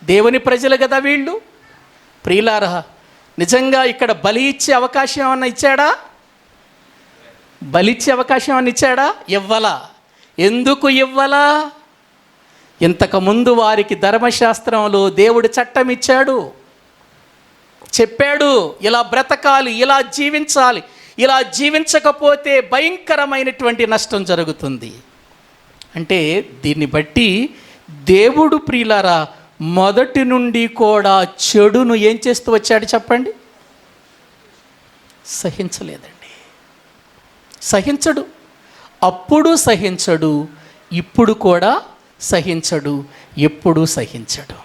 దేవుని ప్రజలు కదా వీళ్ళు. ప్రియులారా, నిజంగా ఇక్కడ బలి ఇచ్చే అవకాశం ఏమన్నా ఇచ్చాడా? బలిచ్చే అవకాశం ఏమన్నా ఇచ్చాడా? ఇవ్వలా. ఎందుకు ఇవ్వలా? ఇంతకుముందు వారికి ధర్మశాస్త్రంలో దేవుడు చట్టం ఇచ్చాడు, చెప్పాడు ఇలా బ్రతకాలి, ఇలా జీవించాలి, ఇలా జీవించకపోతే భయంకరమైనటువంటి నష్టం జరుగుతుంది. అంటే దీన్ని బట్టి దేవుడు ప్రియులారా మొదటి నుండి కూడా చెడును ఏం చేస్తూ వచ్చాడు చెప్పండి? సహించలేదండి. సహించడు. అప్పుడు సహించడు, ఇప్పుడు కూడా సహించడు, ఎప్పుడు సహించడు.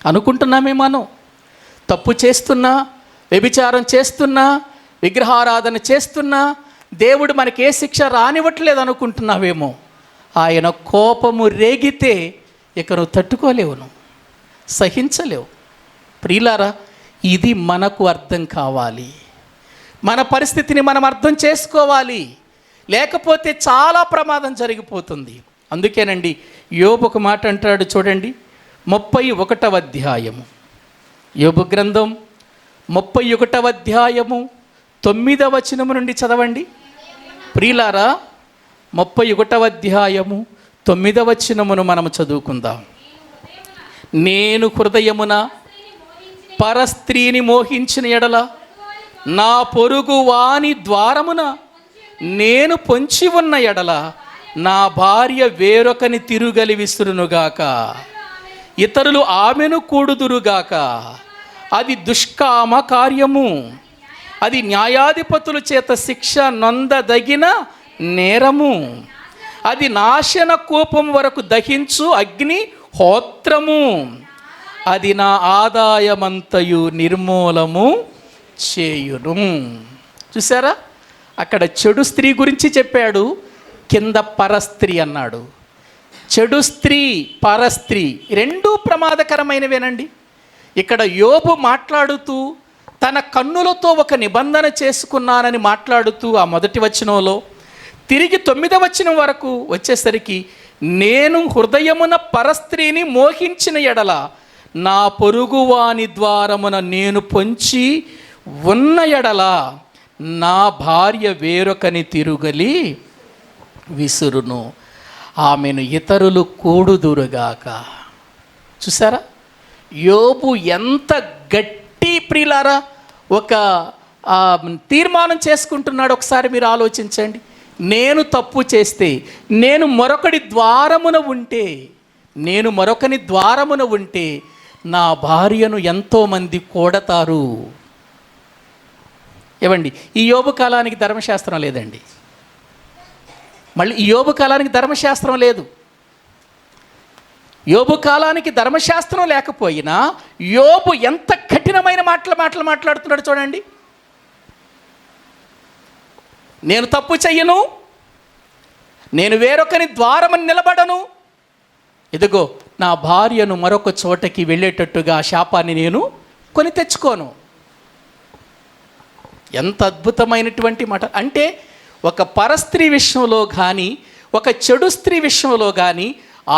అనుకుంటున్నామే మనం తప్పు చేస్తున్నా, వ్యభిచారం చేస్తున్నా, విగ్రహారాధన చేస్తున్నా దేవుడు మనకి ఏ శిక్ష రానివ్వట్లేదు అనుకుంటున్నావేమో. ఆయన కోపము రేగితే ఇక నువ్వు తట్టుకోలేవు, నువ్వు సహించలేవు. ప్రియులారా, ఇది మనకు అర్థం కావాలి. మన పరిస్థితిని మనం అర్థం చేసుకోవాలి, లేకపోతే చాలా ప్రమాదం జరిగిపోతుంది. అందుకేనండి యోబు ఒక మాట అంటాడు చూడండి, 31వ అధ్యాయము, యోబు గ్రంథం 31వ అధ్యాయము 9వ వచనము నుండి చదవండి. ప్రియులారా, 31వ అధ్యాయము 9వ వచనమును మనము చదువుకుందాం. నేను హృదయమున పరస్త్రీని మోహించిన ఎడల నా పొరుగు వాని ద్వారమున నేను పొంచి ఉన్న ఎడల నా భార్య వేరొకని తిరుగలి విసురునుగాక, ఇతరులు ఆమెను కూడుదురుగాక. అది దుష్కామ కార్యము, అది న్యాయాధిపతుల చేత శిక్ష నొందదగిన నేరము, అది నాశన కూపం వరకు దహించు అగ్ని హోత్రము, అది నా ఆదాయమంతయు నిర్మూలము చేయును. చూసారా, అక్కడ చెడు స్త్రీ గురించి చెప్పాడు, కింద పరస్త్రీ అన్నాడు. చెడు స్త్రీ, పరస్త్రీ రెండూ ప్రమాదకరమైనవేనండి. ఇక్కడ యోబు మాట్లాడుతూ తన కన్నులతో ఒక నిబంధన చేసుకున్నానని మాట్లాడుతూ ఆ మొదటి వచనంలో తిరిగి 9వ వచనం వరకు వచ్చేసరికి నేను హృదయమున పరస్త్రీని మోహించిన ఎడల నా పొరుగువాని ద్వారమున నేను పొంచి ఉన్న ఎడల నా భార్య వేరొకని తిరుగలి విసురును, ఆమెను ఇతరులు కూడుదురుగాక. చూసారా, యోబు ఎంత గట్టి ప్రియులారా ఒక తీర్మానం చేసుకుంటున్నాడు. ఒకసారి మీరు ఆలోచించండి. నేను తప్పు చేస్తే, నేను మరొకని ద్వారమున ఉంటే నా భార్యను ఎంతోమంది కూడతారు. ఏమండి, ఈ యోబు కాలానికి ధర్మశాస్త్రం లేదండి. మళ్ళీ ఈ యోబు కాలానికి ధర్మశాస్త్రం లేదు. యోబు కాలానికి ధర్మశాస్త్రం లేకపోయినా యోబు ఎంత కఠినమైన మాటలు మాట్లాడుతున్నాడు చూడండి. నేను తప్పు చెయ్యను, నేను వేరొకని ద్వారమని నిలబడను, ఇదిగో నా భార్యను మరొక చోటకి వెళ్ళేటట్టుగా శాపాన్ని నేను కొని తెచ్చుకోను. ఎంత అద్భుతమైనటువంటి మాట అంటే, ఒక పరస్త్రీ విషయంలో కానీ ఒక చెడు స్త్రీ విషయంలో కానీ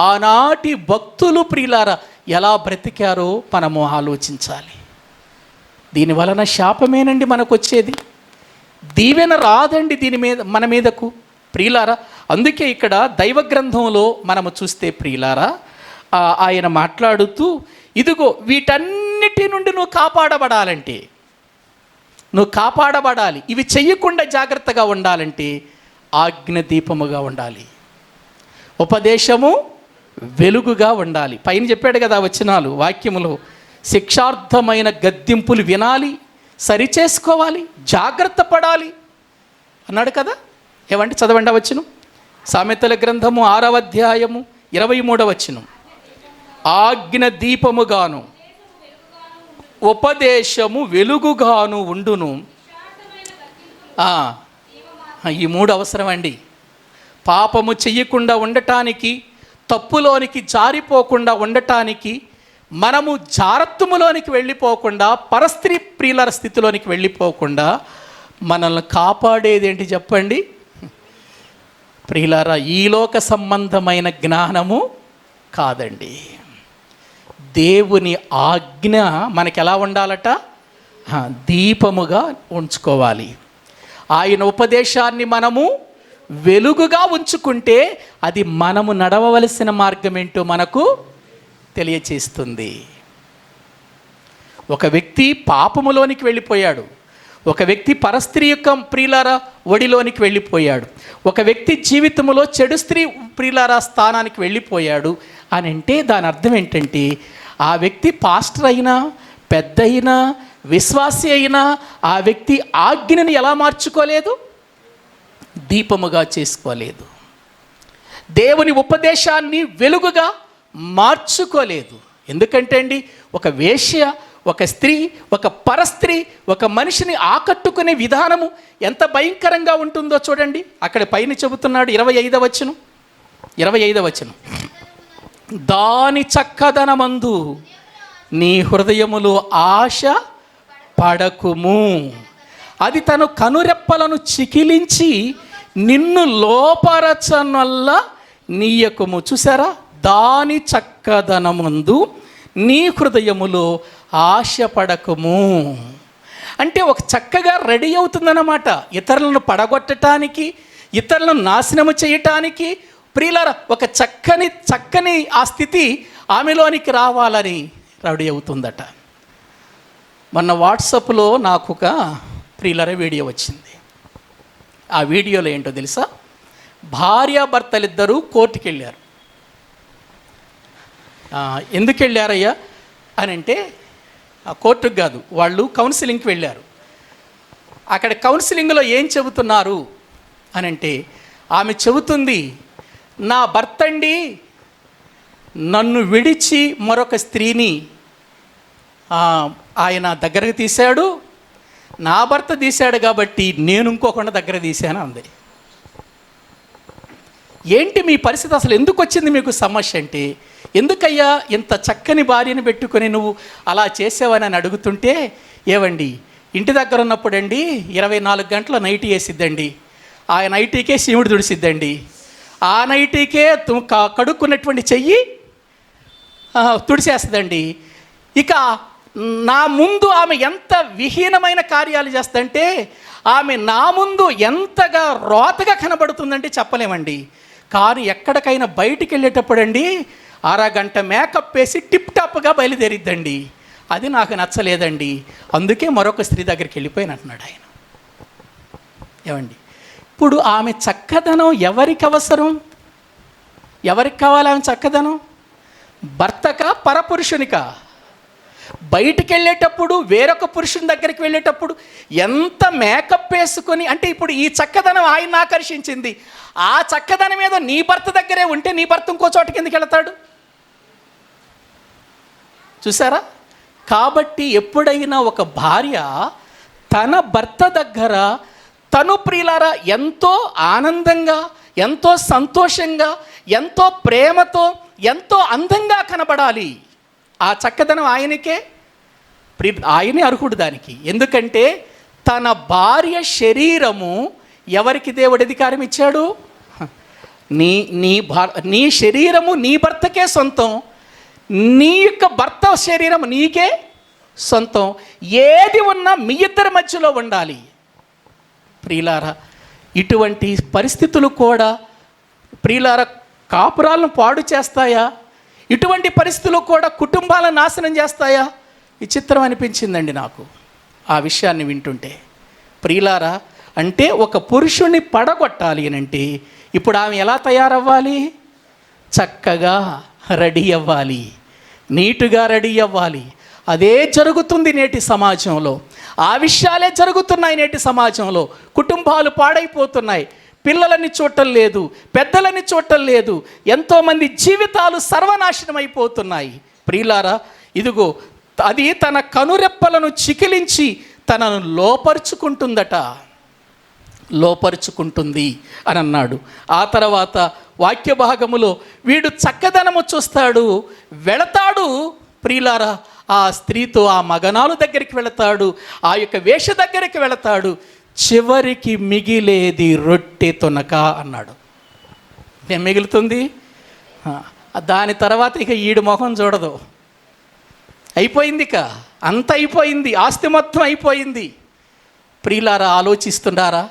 ఆనాటి భక్తులు ప్రియులారా ఎలా బ్రతికారో మనము ఆలోచించాలి. దీనివలన శాపమేనండి మనకు వచ్చేది, దీవెన రాదండి దీని మీద మన మీదకు ప్రియులారా. అందుకే ఇక్కడ దైవ గ్రంథంలో మనము చూస్తే ప్రియులారా ఆయన మాట్లాడుతూ ఇదిగో వీటన్నిటి నుండి నువ్వు కాపాడబడాలి, ఇవి చెయ్యకుండా జాగ్రత్తగా ఉండాలంటే ఆజ్ఞ దీపముగా ఉండాలి, ఉపదేశము వెలుగుగా ఉండాలి. పైన చెప్పాడు కదా వచనాలు, వాక్యములో శిక్షార్థమైన గద్దింపులు వినాలి, సరిచేసుకోవాలి, జాగ్రత్త పడాలి అన్నాడు కదా. ఏమంటే చదవండి వచనం, సామెతల గ్రంథము 6వ అధ్యాయము 23వ వచనం. ఆజ్ఞ దీపముగాను ఉపదేశము వెలుగుగాను ఉండును. ఈ 3 అవసరం అండి. పాపము చెయ్యకుండా ఉండటానికి, తప్పులోనికి జారిపోకుండా ఉండటానికి, మనము జారత్వములోనికి వెళ్ళిపోకుండా, పరస్త్రీ ప్రియుల స్థితిలోనికి వెళ్ళిపోకుండా మనల్ని కాపాడేది ఏంటి చెప్పండి ప్రియులారా? ఈ లోక సంబంధమైన జ్ఞానము కాదండి. దేవుని ఆజ్ఞ మనకి ఎలా ఉండాలట? దీపముగా ఉంచుకోవాలి. ఆయన ఉపదేశాన్ని మనము వెలుగుగా ఉంచుకుంటే అది మనము నడవవలసిన మార్గం ఏంటో మనకు తెలియచేస్తుంది. ఒక వ్యక్తి పాపములోనికి వెళ్ళిపోయాడు, ఒక వ్యక్తి పరస్త్రీ యొక్క ప్రియులారా ఒడిలోనికి వెళ్ళిపోయాడు, ఒక వ్యక్తి జీవితంలో చెడు స్త్రీ ప్రియులారా స్థానానికి వెళ్ళిపోయాడు అని అంటే దాని అర్థం ఏంటంటే ఆ వ్యక్తి పాస్టర్ అయినా, పెద్ద అయినా, విశ్వాసి అయినా ఆ వ్యక్తి ఆజ్ఞని ఎలా మార్చుకోలేదు? దీపముగా చేసుకోలేదు. దేవుని ఉపదేశాన్ని వెలుగుగా మార్చుకోలేదు. ఎందుకంటే అండి, ఒక వేశ్య, ఒక స్త్రీ, ఒక పరస్త్రీ ఒక మనిషిని ఆకట్టుకునే విధానము ఎంత భయంకరంగా ఉంటుందో చూడండి. అక్కడ పైన చెబుతున్నాడు 25వ వచనం, దాని చక్కదనమందు నీ హృదయములో ఆశ పడకుము, అది తను కనురెప్పలను చికిలించి నిన్ను లోపరచనల్ల నీయకుము. చూసారా, దాని చక్కదనమందు నీ హృదయములో ఆశపడకము అంటే ఒక చక్కగా రెడీ అవుతుందన్నమాట. ఇతరులను పడగొట్టడానికి, ఇతరులను నాశనము చేయటానికి ప్రియులారా ఒక చక్కని ఆ స్థితి ఆమెలోనికి రావాలని రెడీ అవుతుందట. మొన్న వాట్సాప్లో నాకు ఒక ప్రియులర వీడియో వచ్చింది. ఆ వీడియోలో ఏంటో తెలుసా? భార్యాభర్తలిద్దరూ కోర్టుకి వెళ్ళారు. ఎందుకు వెళ్ళారయ్యా అని అంటే, కోర్టుకు కాదు, వాళ్ళు కౌన్సిలింగ్కి వెళ్ళారు. అక్కడ కౌన్సిలింగ్లో ఏం చెబుతున్నారు అని అంటే, ఆమె చెబుతుంది, నా భర్త అండి నన్ను విడిచి మరొక స్త్రీని ఆయన దగ్గరకు తీశాడు, నా భర్త తీశాడు కాబట్టి నేను ఇంకొకటి దగ్గర తీశాను అంది. ఏంటి మీ పరిస్థితి, అసలు ఎందుకు వచ్చింది మీకు సమస్య అంటే, ఎందుకయ్యా ఇంత చక్కని భార్యను పెట్టుకొని నువ్వు అలా చేసావని అడుగుతుంటే, ఏవండి ఇంటి దగ్గర ఉన్నప్పుడండి 24 గంటల నైటీ వేసిద్దండి, ఆ నైటీకే శివుడు తుడిసిద్దండి, ఆ నైటీకే కడుక్కున్నటువంటి చెయ్యి తుడిసేస్తుందండి. ఇక నా ముందు ఆమె ఎంత విహీనమైన కార్యాలు చేస్తుందంటే, ఆమె నా ముందు ఎంతగా రోతగా కనబడుతుందంటే చెప్పలేమండి. కానీ ఎక్కడికైనా బయటికి వెళ్ళేటప్పుడండి అరగంట మేకప్ వేసి టిప్ టాప్గా బయలుదేరిద్దండి. అది నాకు నచ్చలేదండి, అందుకే మరొక స్త్రీ దగ్గరికి వెళ్ళిపోయిన అంటున్నాడు ఆయన. ఏమండి, ఇప్పుడు ఆమె చక్కదనం ఎవరికి అవసరం? ఎవరికి కావాలి ఆమె చక్కదనం? భర్తకా పరపురుషునికా? బయటికి వెళ్ళేటప్పుడు వేరొక పురుషుని దగ్గరికి వెళ్ళేటప్పుడు ఎంత మేకప్ వేసుకొని, అంటే ఇప్పుడు ఈ చక్కదనం ఆయన ఆకర్షించింది, ఆ చక్కదనం మీద నీ భర్త దగ్గరే ఉంటే నీ భర్త ఇంకో చోటకి ఎందుకు వెళతాడు? చూసారా? కాబట్టి ఎప్పుడైనా ఒక భార్య తన భర్త దగ్గర తను ప్రియులారా ఎంతో ఆనందంగా, ఎంతో సంతోషంగా, ఎంతో ప్రేమతో, ఎంతో అందంగా కనబడాలి. ఆ చక్కదనం ఆయనకే, ఆయనే అర్హుడు దానికి. ఎందుకంటే తన భార్య శరీరము ఎవరికి దేవుడు అధికారం ఇచ్చాడు? నీ శరీరము నీ భర్తకే సొంతం, నీ యొక్క భర్త శరీరం నీకే సొంతం. ఏది ఉన్నా మీ ఇద్దరి మధ్యలో ఉండాలి. ప్రియులారా, ఇటువంటి పరిస్థితులు కూడా ప్రియులారా కాపురాలను పాడు చేస్తాయా? ఇటువంటి పరిస్థితులు కూడా కుటుంబాలను నాశనం చేస్తాయా? విచిత్రం అనిపించిందండి నాకు ఆ విషయాన్ని వింటుంటే. ప్రియులారా, అంటే ఒక పురుషుణ్ణి పడగొట్టాలి అని అంటే ఇప్పుడు ఆమె ఎలా తయారవ్వాలి? చక్కగా రెడీ అవ్వాలి, నీటుగా రెడీ అవ్వాలి. అదే జరుగుతుంది నేటి సమాజంలో. ఆ విషయాలే జరుగుతున్నాయి నేటి సమాజంలో. కుటుంబాలు పాడైపోతున్నాయి, పిల్లలని చూడటం లేదు, పెద్దలని చూడటం లేదు, ఎంతోమంది జీవితాలు సర్వనాశనం అయిపోతున్నాయి. ప్రియులారా, ఇదిగో అది తన కనురెప్పలను చికిలించి తనను లోపరుచుకుంటుంది అని అన్నాడు. ఆ తర్వాత వాక్య భాగములో వీడు చక్కదనము చూస్తాడు, వెళతాడు ప్రియులారా ఆ స్త్రీతో, ఆ మగనాలు దగ్గరికి వెళతాడు, ఆ యొక్క వేష దగ్గరికి వెళతాడు, చివరికి మిగిలేది రొట్టె తునక అన్నాడు. ఏం మిగులుతుంది? దాని తర్వాత ఇక ఈడు మొహం చూడదు, అయిపోయింది, ఇక అంత అయిపోయింది, ఆస్తి మొత్తం అయిపోయింది. ప్రియులారా, ఆలోచిస్తున్నారా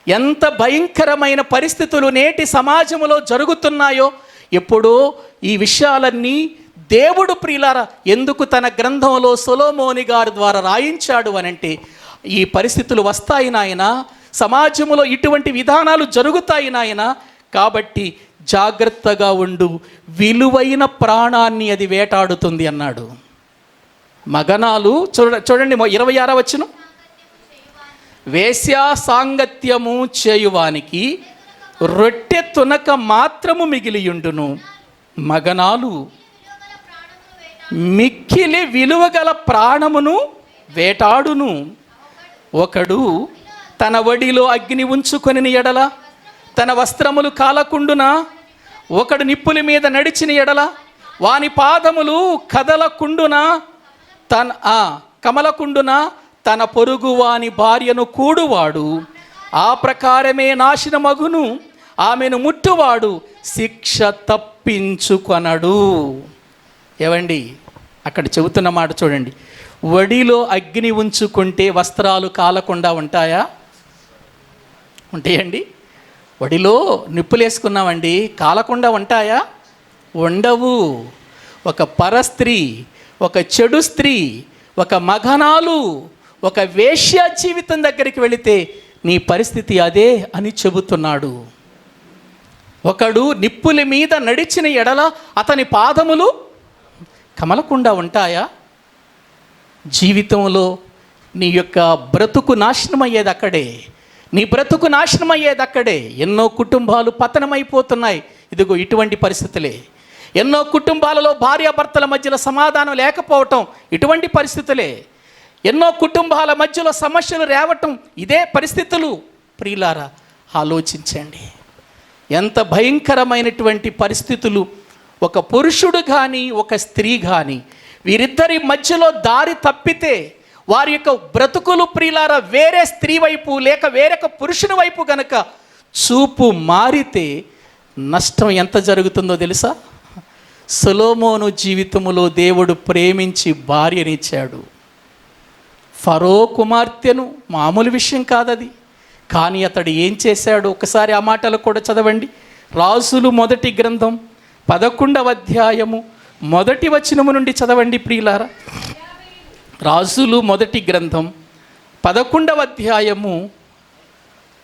ఎంత భయంకరమైన పరిస్థితులు నేటి సమాజంలో జరుగుతున్నాయో? ఎప్పుడో ఈ విషయాలన్నీ దేవుడు ప్రియులారా ఎందుకు తన గ్రంథంలో సొలొమోను గారి ద్వారా రాయించాడు అనంటే, ఈ పరిస్థితులు వస్తాయి నాయన, సమాజంలో ఇటువంటి విధానాలు జరుగుతాయి నాయన, కాబట్టి జాగ్రత్తగా ఉండు, విలువైన ప్రాణాన్ని అది వేటాడుతుంది అన్నాడు. మగనాలు చూడండి 26వ వచనం, వేశ్యా సాంగత్యము చేయువానికి రొట్టె తునక మాత్రము మిగిలియుండును, మగనాలు మిక్కిలి విలువగల ప్రాణమును వేటాడును. ఒకడు తన వడిలో అగ్ని ఉంచుకొని ఎడల తన వస్త్రములు కాలకుండునా, ఒకడు నిప్పుల మీద నడిచిన ఎడల వాని పాదములు కమలకుండునా, తన పొరుగు వాని భార్యను కూడువాడు ఆ ప్రకారమే నాశనమగును, ఆమెను ముట్టువాడు శిక్ష తప్పించుకొనడు. ఏవండి, అక్కడ చెబుతున్న మాట చూడండి, వడిలో అగ్ని ఉంచుకుంటే వస్త్రాలు కాలకుండా ఉంటాయా? ఉంటాయండి? వడిలో నిప్పులేసుకున్నామండి, కాలకుండా ఉంటాయా? ఉండవు. ఒక పరస్త్రీ, ఒక చెడు స్త్రీ, ఒక మగనాలు, ఒక వేశ్య జీవితం దగ్గరికి వెళితే నీ పరిస్థితి అదే అని చెబుతున్నాడు. ఒకడు నిప్పుల మీద నడిచిన ఎడల అతని పాదములు కమలకుండా ఉంటాయా? జీవితంలో నీ యొక్క బ్రతుకు నాశనం అయ్యేది అక్కడే. నీ బ్రతుకు నాశనం అయ్యేది అక్కడే. ఎన్నో కుటుంబాలు పతనమైపోతున్నాయి. ఇదిగో ఇటువంటి పరిస్థితులే. ఎన్నో కుటుంబాలలో భార్యాభర్తల మధ్యలో సమాధానం లేకపోవటం ఇటువంటి పరిస్థితులే. ఎన్నో కుటుంబాల మధ్యలో సమస్యలు రేవటం ఇదే పరిస్థితులు. ప్రియులారా, ఆలోచించండి. ఎంత భయంకరమైనటువంటి పరిస్థితులు. ఒక పురుషుడు కానీ ఒక స్త్రీ కానీ వీరిద్దరి మధ్యలో దారి తప్పితే వారి యొక్క బ్రతుకులు ప్రియులారా వేరే స్త్రీ వైపు లేక వేరొక పురుషుని వైపు గనక చూపు మారితే నష్టం ఎంత జరుగుతుందో తెలుసా? సొలొమోను జీవితంలో దేవుడు ప్రేమించి భార్యనిచ్చాడు. ఫరో కుమార్తెను, మామూలు విషయం కాదది. కానీ అతడు ఏం చేశాడు? ఒకసారి ఆ మాటలు కూడా చదవండి. రాజులు మొదటి గ్రంథం 11వ అధ్యాయము మొదటి వచనము నుండి చదవండి ప్రియులారా. రాజులు మొదటి గ్రంథం 11వ అధ్యాయము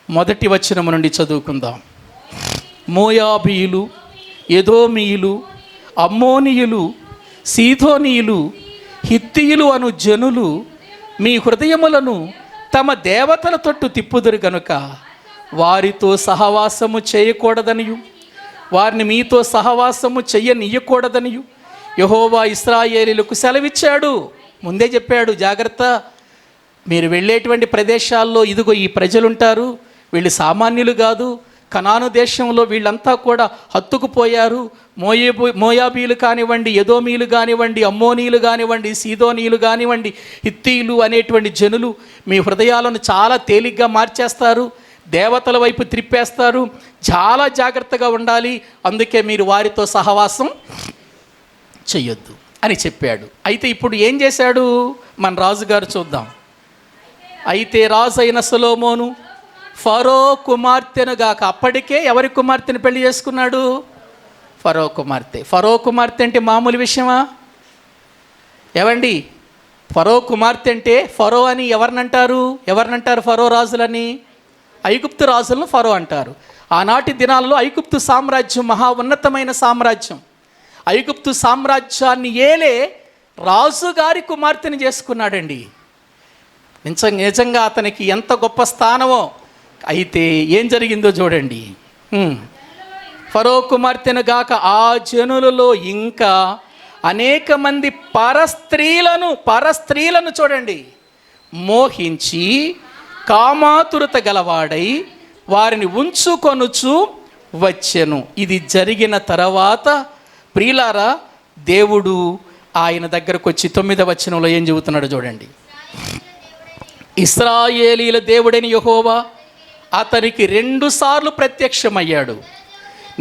మొదటి వచనము నుండి చదువుకుందాం. మోయాబీయులు, ఎదోమీయులు, అమ్మోనీయులు, సీదోనీయులు, హిత్తీయులు అను జనులు మీ హృదయములను తమ దేవతల తొట్టు తిప్పుదురు గనుక వారితో సహవాసము చేయకూడదనియు వారిని మీతో సహవాసము చెయ్యనీయకూడదనియు యెహోవా ఇశ్రాయేలీయులకు సెలవిచ్చాడు. ముందే చెప్పాడు, జాగ్రత్త, మీరు వెళ్ళేటువంటి ప్రదేశాల్లో ఇదిగో ఈ ప్రజలుంటారు, వీళ్ళు సామాన్యులు కాదు. కనాను దేశంలో వీళ్ళంతా కూడా హత్తుకుపోయారు. మోయాబీలు కానివ్వండి, ఎదోమీలు కానివ్వండి, అమ్మోనీలు కానివ్వండి, సీదోనీలు కానివ్వండి, హిత్తీలు అనేటువంటి జనులు మీ హృదయాలను చాలా తేలిగ్గా మార్చేస్తారు, దేవతల వైపు త్రిప్పేస్తారు. చాలా జాగ్రత్తగా ఉండాలి. అందుకే మీరు వారితో సహవాసం చెయ్యొద్దు అని చెప్పాడు. అయితే ఇప్పుడు ఏం చేశాడు మన రాజుగారు? చూద్దాం. అయితే రాజు అయిన సొలొమోను ఫరో కుమార్తెను గాక, అప్పటికే ఎవరి కుమార్తెను పెళ్లి చేసుకున్నాడు? ఫరో కుమార్తె. ఫరో కుమార్తె అంటే మామూలు విషయమా? ఏవండి, ఫరో కుమార్తె అంటే ఫరో అని ఎవరినంటారు? ఫరో రాజులని, ఐగుప్తు రాజులను ఫరో అంటారు. ఆనాటి దినాలలో ఐగుప్తు సామ్రాజ్యం మహా ఉన్నతమైన సామ్రాజ్యం. ఐగుప్తు సామ్రాజ్యాన్ని ఏలే రాజుగారి కుమార్తెని చేసుకున్నాడండి. నిజంగా అతనికి ఎంత గొప్ప స్థానమో. అయితే ఏం జరిగిందో చూడండి. ఫరో కుమార్తెను గాక ఆ జనులలో ఇంకా అనేక మంది పరస్త్రీలను చూడండి మోహించి కామాతురత గలవాడై వారిని ఉంచుకొనుచు వచ్చెను. ఇది జరిగిన తర్వాత ప్రియులారా, దేవుడు ఆయన దగ్గరకు వచ్చి 9వ వచనంలో ఏం చెబుతున్నాడో చూడండి. ఇశ్రాయేలీల దేవుడైన యెహోవా అతనికి 2 సార్లు ప్రత్యక్షమయ్యాడు.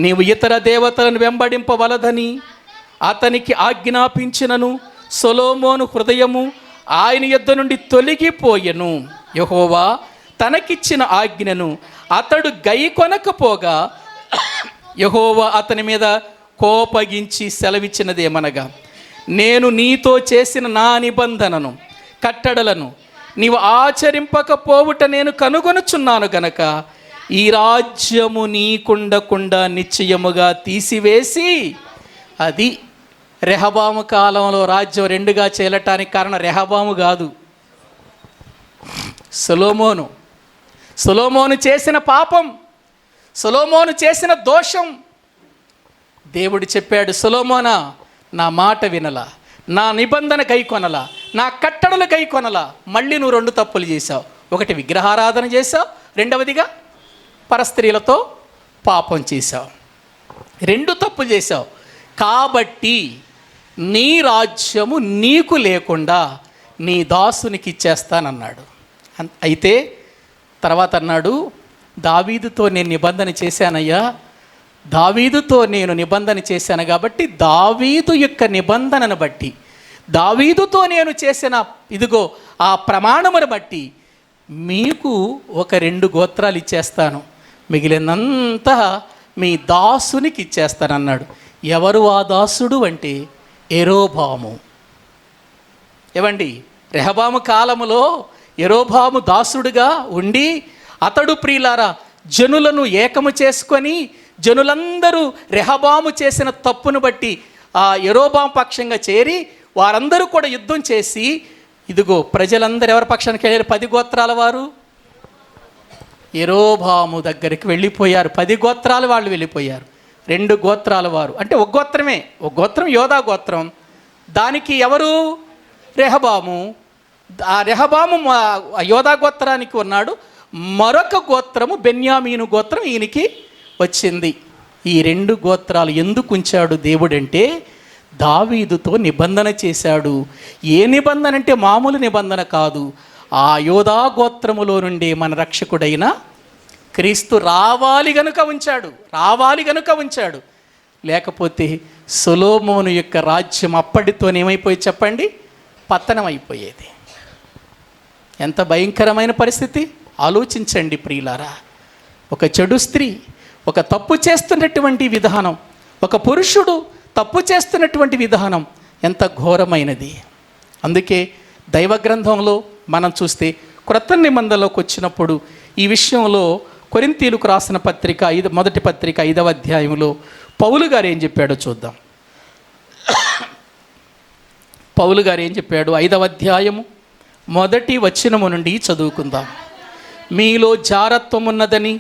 నీవు ఇతర దేవతలను వెంబడింపవలదని అతనికి ఆజ్ఞాపించినను సొలొమోను హృదయము ఆయన యొద్ద నుండి తొలగిపోయెను. యెహోవా తనకిచ్చిన ఆజ్ఞను అతడు గైకొనకపోగా యెహోవా అతని మీద కోపగించి సెలవిచ్చినదేమనగా, నేను నీతో చేసిన నా నిబంధనను కట్టడలను నీవు ఆచరింపకపోవుట నేను కనుగొనుచున్నాను గనక ఈ రాజ్యము నీకుండకుండా నిశ్చయముగా తీసివేసి, అది రెహబాము కాలంలో రాజ్యం 2గా చేలటానికి కారణం రెహబాము కాదు, సొలొమోను చేసిన పాపం, సొలొమోను చేసిన దోషం. దేవుడు చెప్పాడు, సొలొమోనా, నా మాట వినలా, నా నిబంధన గైకొనలా, నా కట్టడలు గైకొనలా. మళ్ళీ నువ్వు 2 తప్పులు చేశావు. ఒకటి విగ్రహారాధన చేశావు, రెండవదిగా పరస్త్రీలతో పాపం చేశావు. 2 తప్పులు చేశావు. కాబట్టి నీ రాజ్యము నీకు లేకుండా నీ దాసునికి ఇచ్చేస్తానన్నాడు. అయితే తర్వాత అన్నాడు, దావీదుతో నేను నిబంధన చేశానయ్యా, దావీదుతో నేను నిబంధన చేశాను కాబట్టి దావీదు యొక్క నిబంధనను బట్టి, దావీదుతో నేను చేసిన ఇదిగో ఆ ప్రమాణమును బట్టి మీకు ఒక 2 గోత్రాలు ఇచ్చేస్తాను, మిగిలినంతా మీ దాసునికి ఇచ్చేస్తానన్నాడు. ఎవరు ఆ దాసుడు అంటే యెరోబాము. ఏవండి, రెహబాము కాలములో యెరోబాము దాసుడుగా ఉండి అతడు ప్రియులారా జనులను ఏకము చేసుకొని జనులందరూ రెహబాము చేసిన తప్పును బట్టి ఆ యెరోబాము పక్షంగా చేరి వారందరూ కూడా యుద్ధం చేసి ఇదిగో ప్రజలందరూ ఎవరి పక్షానికి వెళ్ళారు? 10 గోత్రాల వారు యెరోబాము దగ్గరికి వెళ్ళిపోయారు. 10 గోత్రాలు వాళ్ళు వెళ్ళిపోయారు. 2 గోత్రాల వారు అంటే ఒక గోత్రమే, ఒక గోత్రం యోధా గోత్రం, దానికి ఎవరు? రెహబాము. ఆ రెహబాము యోధా గోత్రానికి ఉన్నాడు. మరొక గోత్రము బెన్యామీను గోత్రం ఈయనకి వచ్చింది. ఈ 2 గోత్రాలు ఎందుకు ఉంచాడు దేవుడంటే దావీదుతో నిబంధన చేశాడు. ఏ నిబంధన అంటే మామూలు నిబంధన కాదు. ఆ యోధా గోత్రములో నుండి మన రక్షకుడైన క్రీస్తు రావాలి గనుక ఉంచాడు. లేకపోతే సొలొమోను యొక్క రాజ్యం అప్పటితోనేమైపోయి చెప్పండి? పతనం అయిపోయేది. ఎంత భయంకరమైన పరిస్థితి ఆలోచించండి ప్రియులారా. ఒక చెడు స్త్రీ, ఒక తప్పు చేస్తున్నటువంటి విధానం, ఒక పురుషుడు తప్పు చేస్తున్నటువంటి విధానం ఎంత ఘోరమైనది. అందుకే దైవ గ్రంథంలో మనం చూస్తే క్రొత్త నిబంధనలోకి వచ్చినప్పుడు ఈ విషయంలో కొరింథీయులకు రాసిన పత్రిక మొదటి పత్రిక 5వ అధ్యాయంలో పౌలు గారు ఏం చెప్పాడో చూద్దాం. పౌలు గారు ఏం చెప్పాడు? 5వ అధ్యాయము మొదటి వచనము నుండి చదువుకుందాం. మీలో జారత్వం ఉన్నదని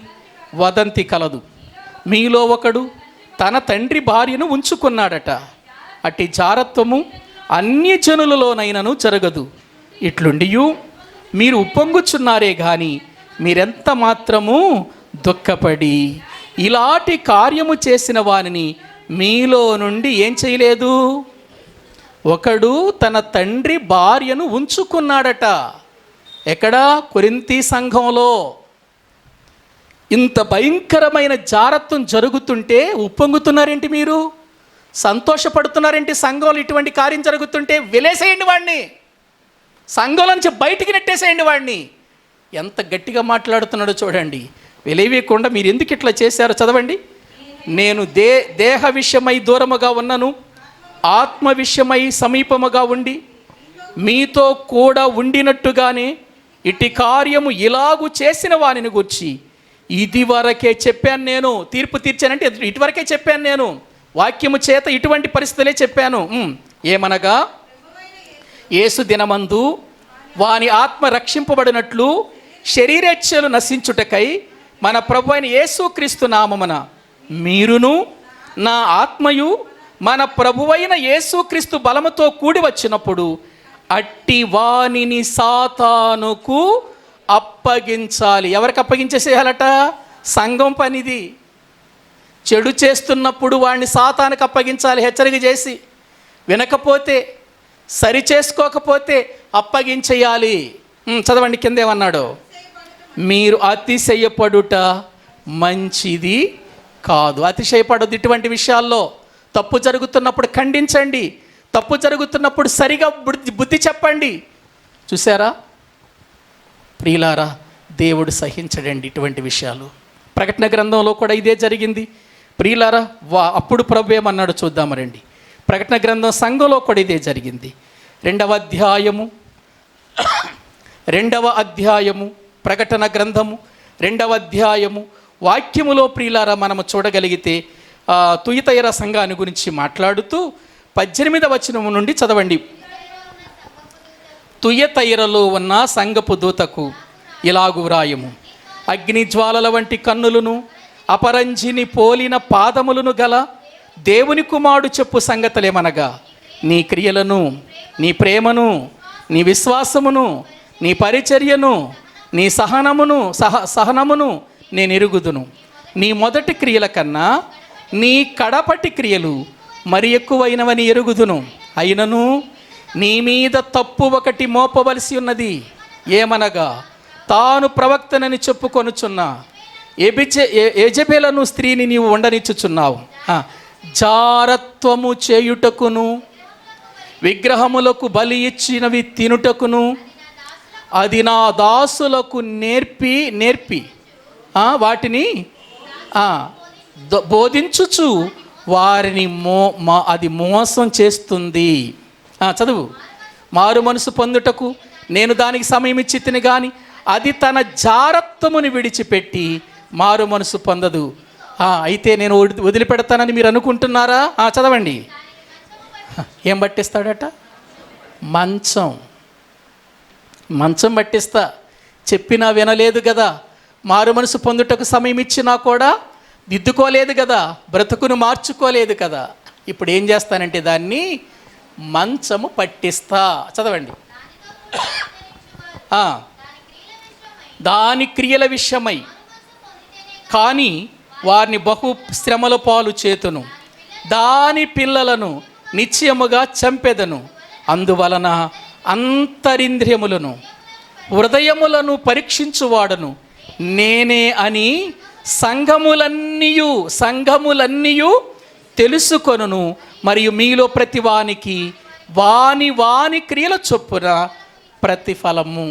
వదంతి కలదు. మీలో ఒకడు తన తండ్రి భార్యను ఉంచుకున్నాడట. అట్టి జారత్వము అన్య జనులలోనైనను జరగదు. ఇట్లుండియు మీరు ఉప్పొంగుచున్నారే గాని మీరెంత మాత్రము దుఃఖపడి ఇలాంటి కార్యము చేసిన వారిని మీలో నుండి ఏం చేయలేదు. ఒకడు తన తండ్రి భార్యను ఉంచుకున్నాడట. ఎక్కడా? కొరింథీ సంఘంలో. ఇంత భయంకరమైన జారత్వం జరుగుతుంటే ఉప్పొంగుతున్నారేంటి? మీరు సంతోషపడుతున్నారేంటి? సంఘంలో ఇటువంటి కార్యం జరుగుతుంటే వెలేసేయండి వాడిని, సంఘంలో నుంచి బయటికి నెట్టేసేయండి వాడిని. ఎంత గట్టిగా మాట్లాడుతున్నాడో చూడండి. వెలేయకుండా మీరు ఎందుకు ఇట్లా చేశారో చదవండి. నేను దేహ విషయమై దూరముగా ఉన్నను, ఆత్మ విషయమై సమీపముగా ఉండి మీతో కూడా ఉండినట్టుగానే ఇటు కార్యము ఇలాగు చేసిన వానిని గూర్చి ఇది వరకే చెప్పాను. నేను తీర్పు తీర్చానంటే ఇటువరకే చెప్పాను. నేను వాక్యము చేత ఇటువంటి పరిస్థితులే చెప్పాను. ఏమనగా యేసు దినమందు వాని ఆత్మ రక్షింపబడినట్లు శరీరేచ్ఛలు నశించుటకై మన ప్రభు అయిన యేసుక్రీస్తు నామమున మీరును నా ఆత్మయు మన ప్రభువైన యేసుక్రీస్తు బలముతో కూడి వచ్చినప్పుడు అట్టి వానిని సాతానుకు అప్పగించాలి. ఎవరికి అప్పగించేసేయాలట? సంఘం పనిది. చెడు చేస్తున్నప్పుడు వాడిని సాతానుకు అప్పగించాలి, హెచ్చరిక చేసి. వినకపోతే, సరి చేసుకోకపోతే అప్పగించేయాలి. చదవండి, కిందేమన్నాడు? మీరు అతిశయపడుట మంచిది కాదు. అతిశయపడద్దు ఇటువంటి విషయాల్లో. తప్పు జరుగుతున్నప్పుడు ఖండించండి, తప్పు జరుగుతున్నప్పుడు సరిగా బుద్ధి చెప్పండి. చూసారా ప్రియులారా, దేవుడు సహించడండి ఇటువంటి విషయాలు. ప్రకటన గ్రంథంలో కూడా ఇదే జరిగింది ప్రియులారా. అప్పుడు ప్రభు ఏమన్నాడు చూద్దాము రండి. ప్రకటన గ్రంథం సంఘంలో కూడా ఇదే జరిగింది. 2వ అధ్యాయము ప్రకటన గ్రంథము 2వ అధ్యాయము వాక్యములో ప్రియులారా మనము చూడగలిగితే తుయతైర సంఘాన్ని గురించి మాట్లాడుతూ 18వ వచనం నుండి చదవండి. తుయతైరలో ఉన్న సంఘపు దూతకు ఇలాగు వ్రాయము. అగ్నిజ్వాలల వంటి కన్నులను అపరంజిని పోలిన పాదములను గల దేవుని కుమారుడు చెప్పు సంగతులేమనగా నీ క్రియలను, నీ ప్రేమను, నీ విశ్వాసమును, నీ పరిచర్యను, నీ సహనమును నేను ఎరుగుదును. నీ మొదటి క్రియల కన్నా నీ కడపటి క్రియలు మరి ఎక్కువైనవని ఎరుగుదును. అయినను నీ మీద తప్పు ఒకటి మోపవలసి ఉన్నది. ఏమనగా తాను ప్రవక్తనని చెప్పుకొనుచున్నా యెజబెలను స్త్రీని నీవు ఉండనిచ్చుచున్నావు. జారత్వము చేయుటకును విగ్రహములకు బలి ఇచ్చినవి తినుటకును అది నా దాసులకు నేర్పి వాటిని బోధించుచు వారిని అది మోసం చేస్తుంది. చదువు. మారు మనసు పొందుటకు నేను దానికి సమయం ఇచ్చి తిని కానీ అది తన జారత్వముని విడిచిపెట్టి మారు మనసు పొందదు. అయితే నేను వదిలిపెడతానని మీరు అనుకుంటున్నారా? చదవండి. ఏం పట్టిస్తాడట? మంచం పట్టిస్తా. చెప్పినా వినలేదు కదా, మారు మనసు పొందుటకు సమయం ఇచ్చినా కూడా దిద్దుకోలేదు కదా, బ్రతుకును మార్చుకోలేదు కదా. ఇప్పుడు ఏం చేస్తానంటే దాన్ని మంచము పట్టిస్తా. చదవండి. దాని క్రియల విషయమై కానీ వారిని బహు శ్రమల పాలు చేతును, దాని పిల్లలను నిశ్చయముగా చంపెదను. అందువలన అంతరింద్రియములను హృదయములను పరీక్షించువాడను నేనే అని సంఘములన్నీయు తెలుసుకొనును. మరియు మీలో ప్రతి వానికి వాని క్రియల చొప్పున ప్రతిఫలము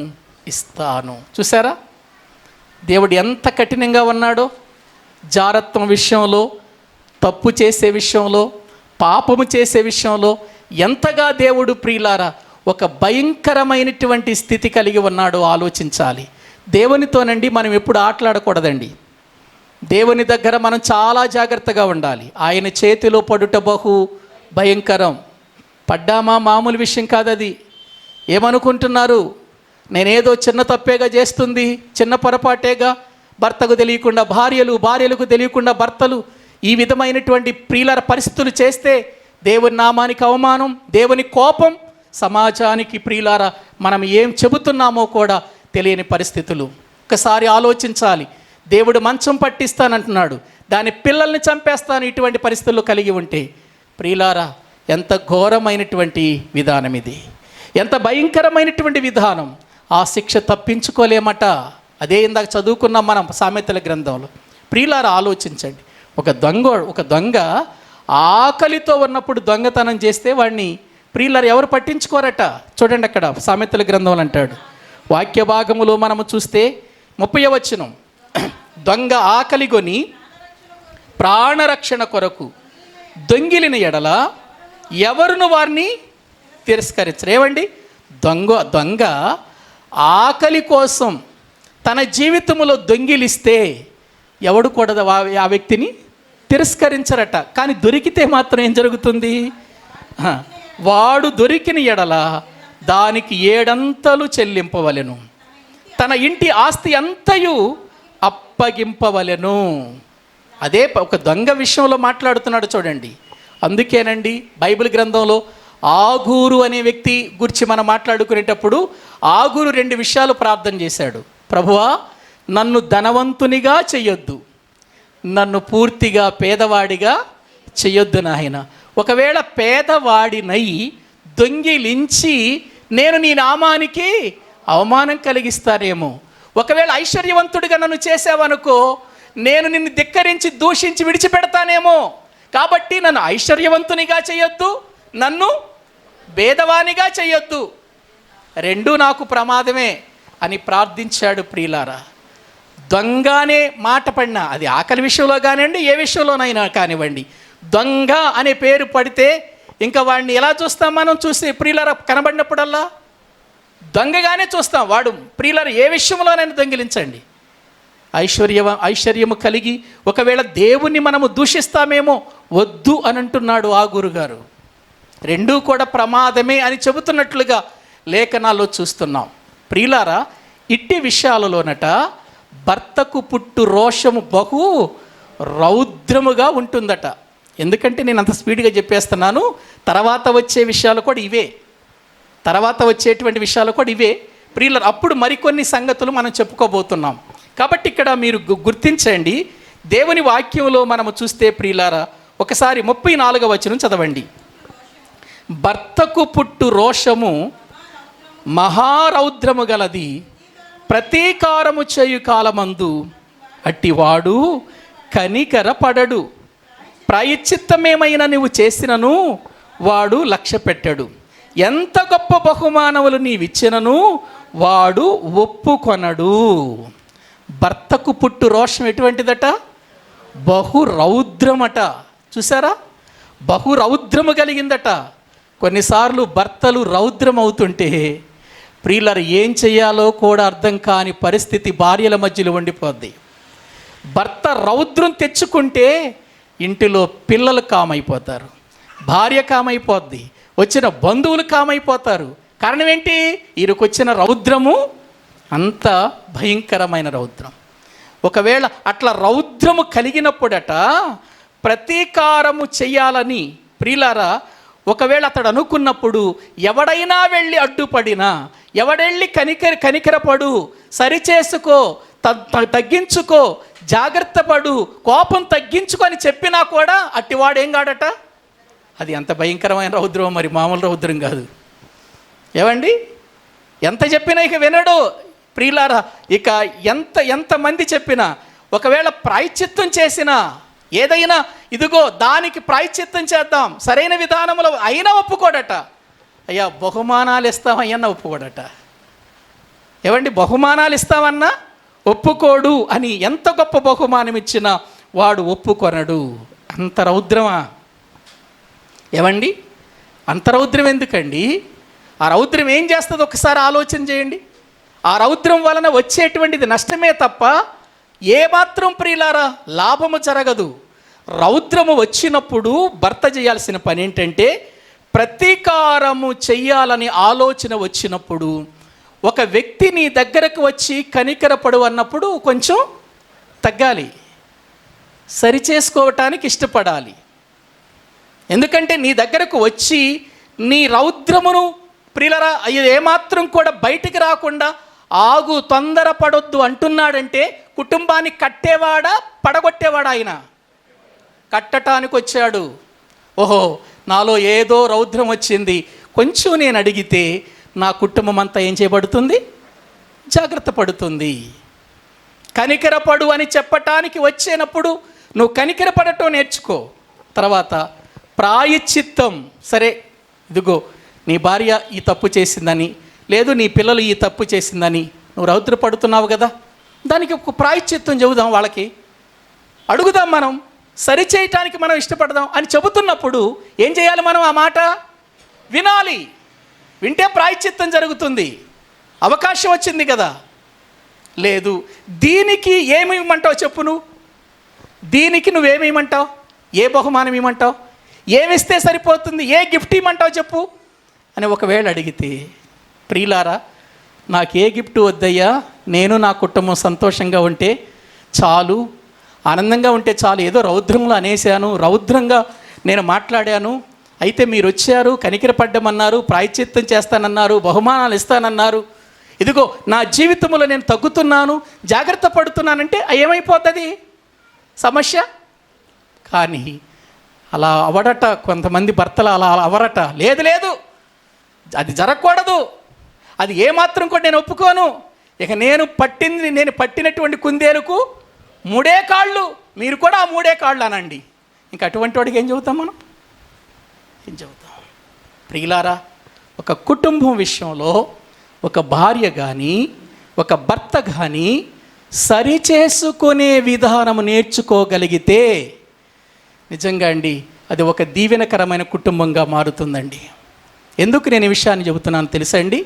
ఇస్తాను. చూసారా దేవుడు ఎంత కఠినంగా ఉన్నాడో? జారత్వం విషయంలో, తప్పు చేసే విషయంలో, పాపము చేసే విషయంలో ఎంతగా దేవుడు ప్రియులారా ఒక భయంకరమైనటువంటి స్థితి కలిగి ఉన్నాడో ఆలోచించాలి. దేవునితోనండి మనం ఎప్పుడు ఆటలాడకూడదండి. దేవుని దగ్గర మనం చాలా జాగ్రత్తగా ఉండాలి. ఆయన చేతిలో పడుట బహు భయంకరం. పడ్డామా మామూలు విషయం కాదది. ఏమనుకుంటున్నారు? నేనేదో చిన్న తప్పేగా చేస్తుంది, చిన్న పొరపాటేగా, భర్తకు తెలియకుండా భార్యలకు తెలియకుండా భర్తలు ఈ విధమైనటువంటి ప్రియుల పరిస్థితులు చేస్తే దేవుని నామానికి అవమానం, దేవుని కోపం, సమాజానికి ప్రియులారా మనం ఏం చెబుతున్నామో కూడా తెలియని పరిస్థితులు. ఒకసారి ఆలోచించాలి. దేవుడు మంచం పట్టిస్తానంటున్నాడు, దాని పిల్లల్ని చంపేస్తాను ఇటువంటి పరిస్థితుల్లో కలిగి ఉంటే ప్రియులారా ఎంత ఘోరమైనటువంటి విధానం ఇది, ఎంత భయంకరమైనటువంటి విధానం. ఆ శిక్ష తప్పించుకోలేమట. అదే ఇందాక చదువుకున్నాం మనం సామెతల గ్రంథంలో. ప్రియులారా ఆలోచించండి. ఒక దొంగ ఆకలితో ఉన్నప్పుడు దొంగతనం చేస్తే వాడిని ప్రియులారా ఎవరు పట్టించుకోరట. చూడండి అక్కడ సామెతల గ్రంథంలో అంటాడు, వాక్య భాగములో మనము చూస్తే 30వ వచనం, దొంగ ఆకలిగొని ప్రాణరక్షణ కొరకు దొంగిలిన ఎడల ఎవరును వారిని తిరస్కరించరు. ఏమండి, దొంగ ఆకలి కోసం తన జీవితంలో దొంగిలిస్తే ఎవడు కూడా ఆ వ్యక్తిని తిరస్కరించరట. కానీ దొరికితే మాత్రం ఏం జరుగుతుంది? వాడు దొరికిన ఎడల దానికి 7 అంతలు చెల్లింపవలెను, తన ఇంటి ఆస్తి అంతయు అప్పగింపవలెను. అదే ఒక దొంగ విషయంలో మాట్లాడుతున్నాడు చూడండి. అందుకేనండి బైబిల్ గ్రంథంలో ఆగూరు అనే వ్యక్తి గురించి మనం మాట్లాడుకునేటప్పుడు ఆగూరు 2 విషయాలు ప్రార్థన చేశాడు. ప్రభువా, నన్ను ధనవంతునిగా చెయ్యొద్దు, నన్ను పూర్తిగా పేదవాడిగా చెయ్యొద్దు నాయన. ఒకవేళ పేదవాడినై దొంగిలించి నేను నీ నామానికి అవమానం కలిగిస్తానేమో. ఒకవేళ ఐశ్వర్యవంతుడిగా నన్ను చేసావనుకో, నేను నిన్ను ధిక్కరించి దూషించి విడిచిపెడతానేమో. కాబట్టి నన్ను ఐశ్వర్యవంతునిగా చేయొద్దు, నన్ను భేదవానిగా చేయొద్దు, 2 నాకు ప్రమాదమే అని ప్రార్థించాడు. ప్రియులారా, దొంగనే మాట పడినా, అది ఆకలి విషయంలో కానివ్వండి, ఏ విషయంలోనైనా కానివ్వండి, దొంగ అనే పేరు పడితే ఇంకా వాడిని ఎలా చూస్తాం మనం? చూసి ప్రియులారా కనబడినప్పుడల్లా దొంగగానే చూస్తాం. వాడు ప్రియులారా ఏ విషయంలోనైనా దొంగిలించండి. ఐశ్వర్యము కలిగి ఒకవేళ దేవుణ్ణి మనము దూషిస్తామేమో, వద్దు అని అంటున్నాడు ఆగూరు గారు. 2 కూడా ప్రమాదమే అని చెబుతున్నట్లుగా లేఖనాల్లో చూస్తున్నాం. ప్రియులారా, ఇట్టి విషయాలలోనట భర్తకు పుట్టు రోషము బహు రౌద్రముగా ఉంటుందట. ఎందుకంటే నేను అంత స్పీడ్గా చెప్పేస్తున్నాను, తర్వాత వచ్చే విషయాలు కూడా ఇవే, తర్వాత వచ్చేటువంటి విషయాలు కూడా ఇవే. ప్రియులారా, అప్పుడు మరికొన్ని సంగతులు మనం చెప్పుకోబోతున్నాం. కాబట్టి ఇక్కడ మీరు గుర్తించండి. దేవుని వాక్యంలో మనము చూస్తే ప్రియులారా, ఒకసారి 34వ వచనం చదవండి. భర్తకు పుట్టు రోషము మహారౌద్రము గలది, ప్రతీకారము చేయు కాలమందు అట్టివాడు కనికరపడడు. ప్రాయశ్చిత్తమేమైనా నువ్వు చేసినను వాడు లక్ష్య పెట్టడు. ఎంత గొప్ప బహుమానములు నీవిచ్చినను వాడు ఒప్పుకొనడు. భర్తకు పుట్టు రోషం ఎటువంటిదట? బహు రౌద్రమట. చూసారా? బహు రౌద్రము కలిగిందట. కొన్నిసార్లు భర్తలు రౌద్రం అవుతుంటే ప్రియులారా ఏం చేయాలో కూడా అర్థం కాని పరిస్థితి భార్యల మధ్యలో ఉండిపోద్ది. భర్త రౌద్రం తెచ్చుకుంటే ఇంటిలో పిల్లలు కామైపోతారు, భార్య కామైపోద్ది, వచ్చిన బంధువులు కామైపోతారు. కారణం ఏంటి? ఈయనకొచ్చిన రౌద్రము అంత భయంకరమైన రౌద్రం. ఒకవేళ అట్లా రౌద్రము కలిగినప్పుడట ప్రతీకారము చెయ్యాలని ప్రియులారా ఒకవేళ అతడు అనుకున్నప్పుడు ఎవడైనా వెళ్ళి అడ్డుపడినా, ఎవడెళ్ళి కనికరపడు, సరిచేసుకో, తగ్గించుకో, జాగ్రత్త పడు, కోపం తగ్గించుకో అని చెప్పినా కూడా అట్టివాడేం కాడట. అది ఎంత భయంకరమైన రౌద్రం, మరి మామూలు రౌద్రం కాదు. ఏమండి, ఎంత చెప్పినా ఇక వినడు ప్రియులారా. ఇక ఎంతమంది చెప్పినా, ఒకవేళ ప్రాయశ్చిత్తం చేసినా, ఏదైనా ఇదిగో దానికి ప్రాయశ్చిత్తం చేద్దాం సరైన విధానంలో అయినా ఒప్పుకోడట. అయ్యా బహుమానాలు ఇస్తామయ్యన్నా ఒప్పుకోడట. ఏమండి, బహుమానాలు ఇస్తామన్నా ఒప్పుకోడు అని ఎంత గొప్ప బహుమానం ఇచ్చినా వాడు ఒప్పుకొనడు. అంత రౌద్రమా? ఏమండి, అంత రౌద్రం ఎందుకండి? ఆ రౌద్రం ఏం చేస్తుందో ఒకసారి ఆలోచన చేయండి. ఆ రౌద్రం వలన వచ్చేటువంటిది నష్టమే తప్ప ఏమాత్రం ప్రియులారా లాభము జరగదు. రౌద్రము వచ్చినప్పుడు భర్త చేయాల్సిన పని ఏంటంటే ప్రతీకారము చెయ్యాలని ఆలోచన వచ్చినప్పుడు ఒక వ్యక్తి నీ దగ్గరకు వచ్చి కనికరపడు అన్నప్పుడు కొంచెం తగ్గాలి, సరిచేసుకోవటానికి ఇష్టపడాలి. ఎందుకంటే నీ దగ్గరకు వచ్చి నీ రౌద్రమును ప్రియులరా ఏమాత్రం కూడా బయటికి రాకుండా ఆగు, తొందరపడొద్దు అంటున్నాడంటే కుటుంబాన్ని కట్టేవాడా పడగొట్టేవాడా? ఆయన కట్టటానికి వచ్చాడు. ఓహో, నాలో ఏదో రౌద్రం వచ్చింది, కొంచెం నేను అడిగితే నా కుటుంబం అంతా ఏం చేయబడుతుంది? జాగ్రత్త పడుతుంది. కనికరపడు అని చెప్పటానికి వచ్చినప్పుడు నువ్వు కనికరపడటం నేర్చుకో. తర్వాత ప్రాయశ్చిత్తం. సరే, ఇదిగో నీ భార్య ఈ తప్పు చేసిందని, లేదు నీ పిల్లలు ఈ తప్పు చేసిందని నువ్వు రౌద్రపడుతున్నావు కదా, దానికి ఒక ప్రాయశ్చిత్తం చెబుదాం, వాళ్ళకి అడుగుదాం, మనం సరిచేయటానికి మనం ఇష్టపడదాం అని చెబుతున్నప్పుడు ఏం చేయాలి? మనం ఆ మాట వినాలి. వింటే ప్రాయశ్చిత్తం జరుగుతుంది. అవకాశం వచ్చింది కదా. లేదు, దీనికి ఏమి ఇవ్వమంటావు చెప్పు? దీనికి నువ్వేమిమంటావు? ఏ బహుమానం ఇవ్వమంటావు? ఏమిస్తే సరిపోతుంది? ఏ గిఫ్ట్ ఇవ్వమంటావు చెప్పు అని ఒకవేళ అడిగితే, ప్రియులారా నాకు ఏ గిఫ్ట్ వద్దయ్యా, నేను నా కుటుంబం సంతోషంగా ఉంటే చాలు, ఆనందంగా ఉంటే చాలు. ఏదో రౌద్రంలో అనేశాను, రౌద్రంగా నేను మాట్లాడాను, అయితే మీరు వచ్చారు, కనికరపడ్డమన్నారు, ప్రాయశ్చిత్తం చేస్తానన్నారు, బహుమానాలు ఇస్తానన్నారు, ఇదిగో నా జీవితంలో నేను తగ్గుతున్నాను, జాగ్రత్త పడుతున్నానంటే ఏమైపోతుంది సమస్య? కానీ అలా అవడట కొంతమంది భర్తలు, అలా అవరట. లేదు లేదు, అది జరగకూడదు, అది ఏమాత్రం కూడా నేను ఒప్పుకోను. ఇక నేను పట్టినటువంటి కుందేలుకు 3 కాళ్ళు, మీరు కూడా ఆ 3 కాళ్ళు అనండి. ఇంక అటువంటి వాడికి ఏం చెబుతాం మనం? ఏం చెబుతాం? ప్రియులారా, ఒక కుటుంబం విషయంలో ఒక భార్య కానీ ఒక భర్త కానీ సరిచేసుకునే విధానం నేర్చుకోగలిగితే నిజంగా అండి అది ఒక దీవెనకరమైన కుటుంబంగా మారుతుందండి. ఎందుకు నేను ఈ విషయాన్ని చెబుతున్నాను తెలుసా అండి?